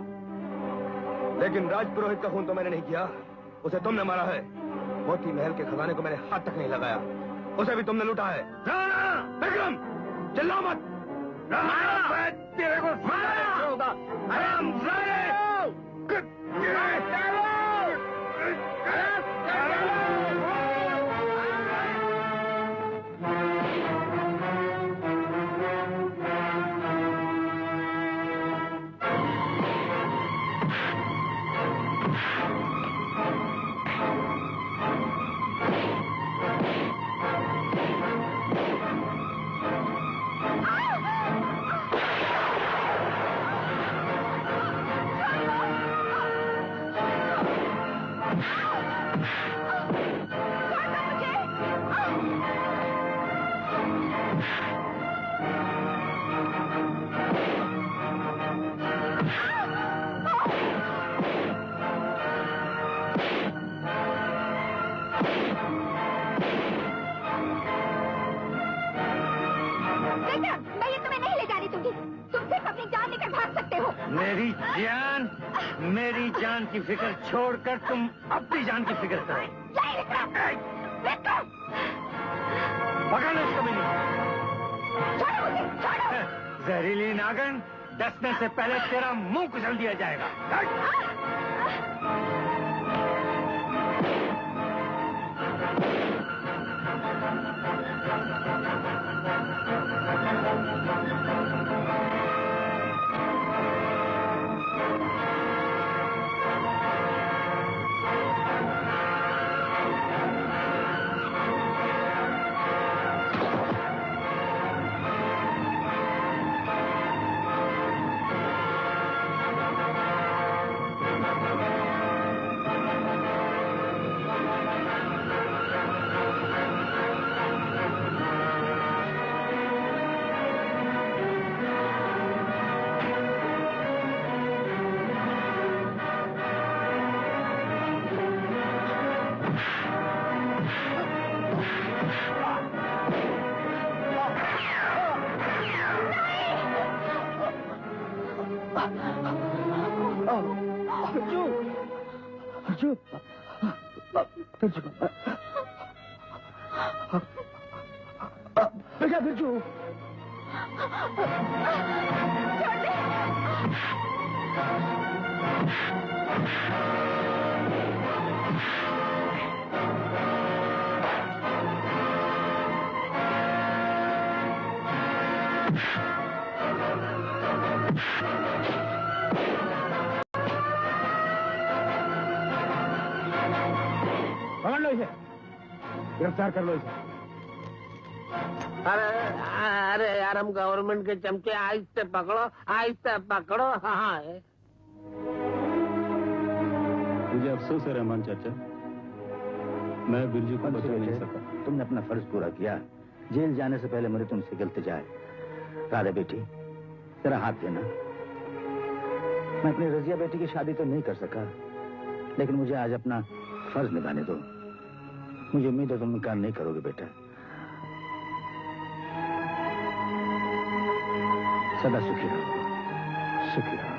लेकिन राजपुरोहित का खून तो मैंने नहीं किया, उसे तुमने मारा है। मोती महल के खजाने को मैंने हाथ तक नहीं लगाया, उसे भी तुमने लूटा है। विक्रम, चिल्लाओ मत। तेरे को होगा। मेरी जान की फिक्र छोड़कर तुम अपनी जान की फिक्र करो। पकड़ लो इसको भी। जहरीली नागिन, डसने से पहले तेरा मुंह कुचल दिया जाएगा। पकड़ लो इसे, गिरफ्तार कर लो इसे। अरे यार, हम गवर्नमेंट के चमके, आहिस्ते पकड़ो। हाँ मुझे अफसोस है रहमान चाचा, मैं बिरजू को बचा नहीं सका। तुमने अपना फर्ज पूरा किया। जेल जाने से पहले मुझे तुमसे गलती जाए। राधा बेटी, तेरा हाथ देना। मैं अपनी रजिया बेटी की शादी तो नहीं कर सका, लेकिन मुझे आज अपना फर्ज निभाने दो। मुझे उम्मीद है तुम इनकार नहीं करोगे बेटा। सदा सुखी रहो, सुखी रहो।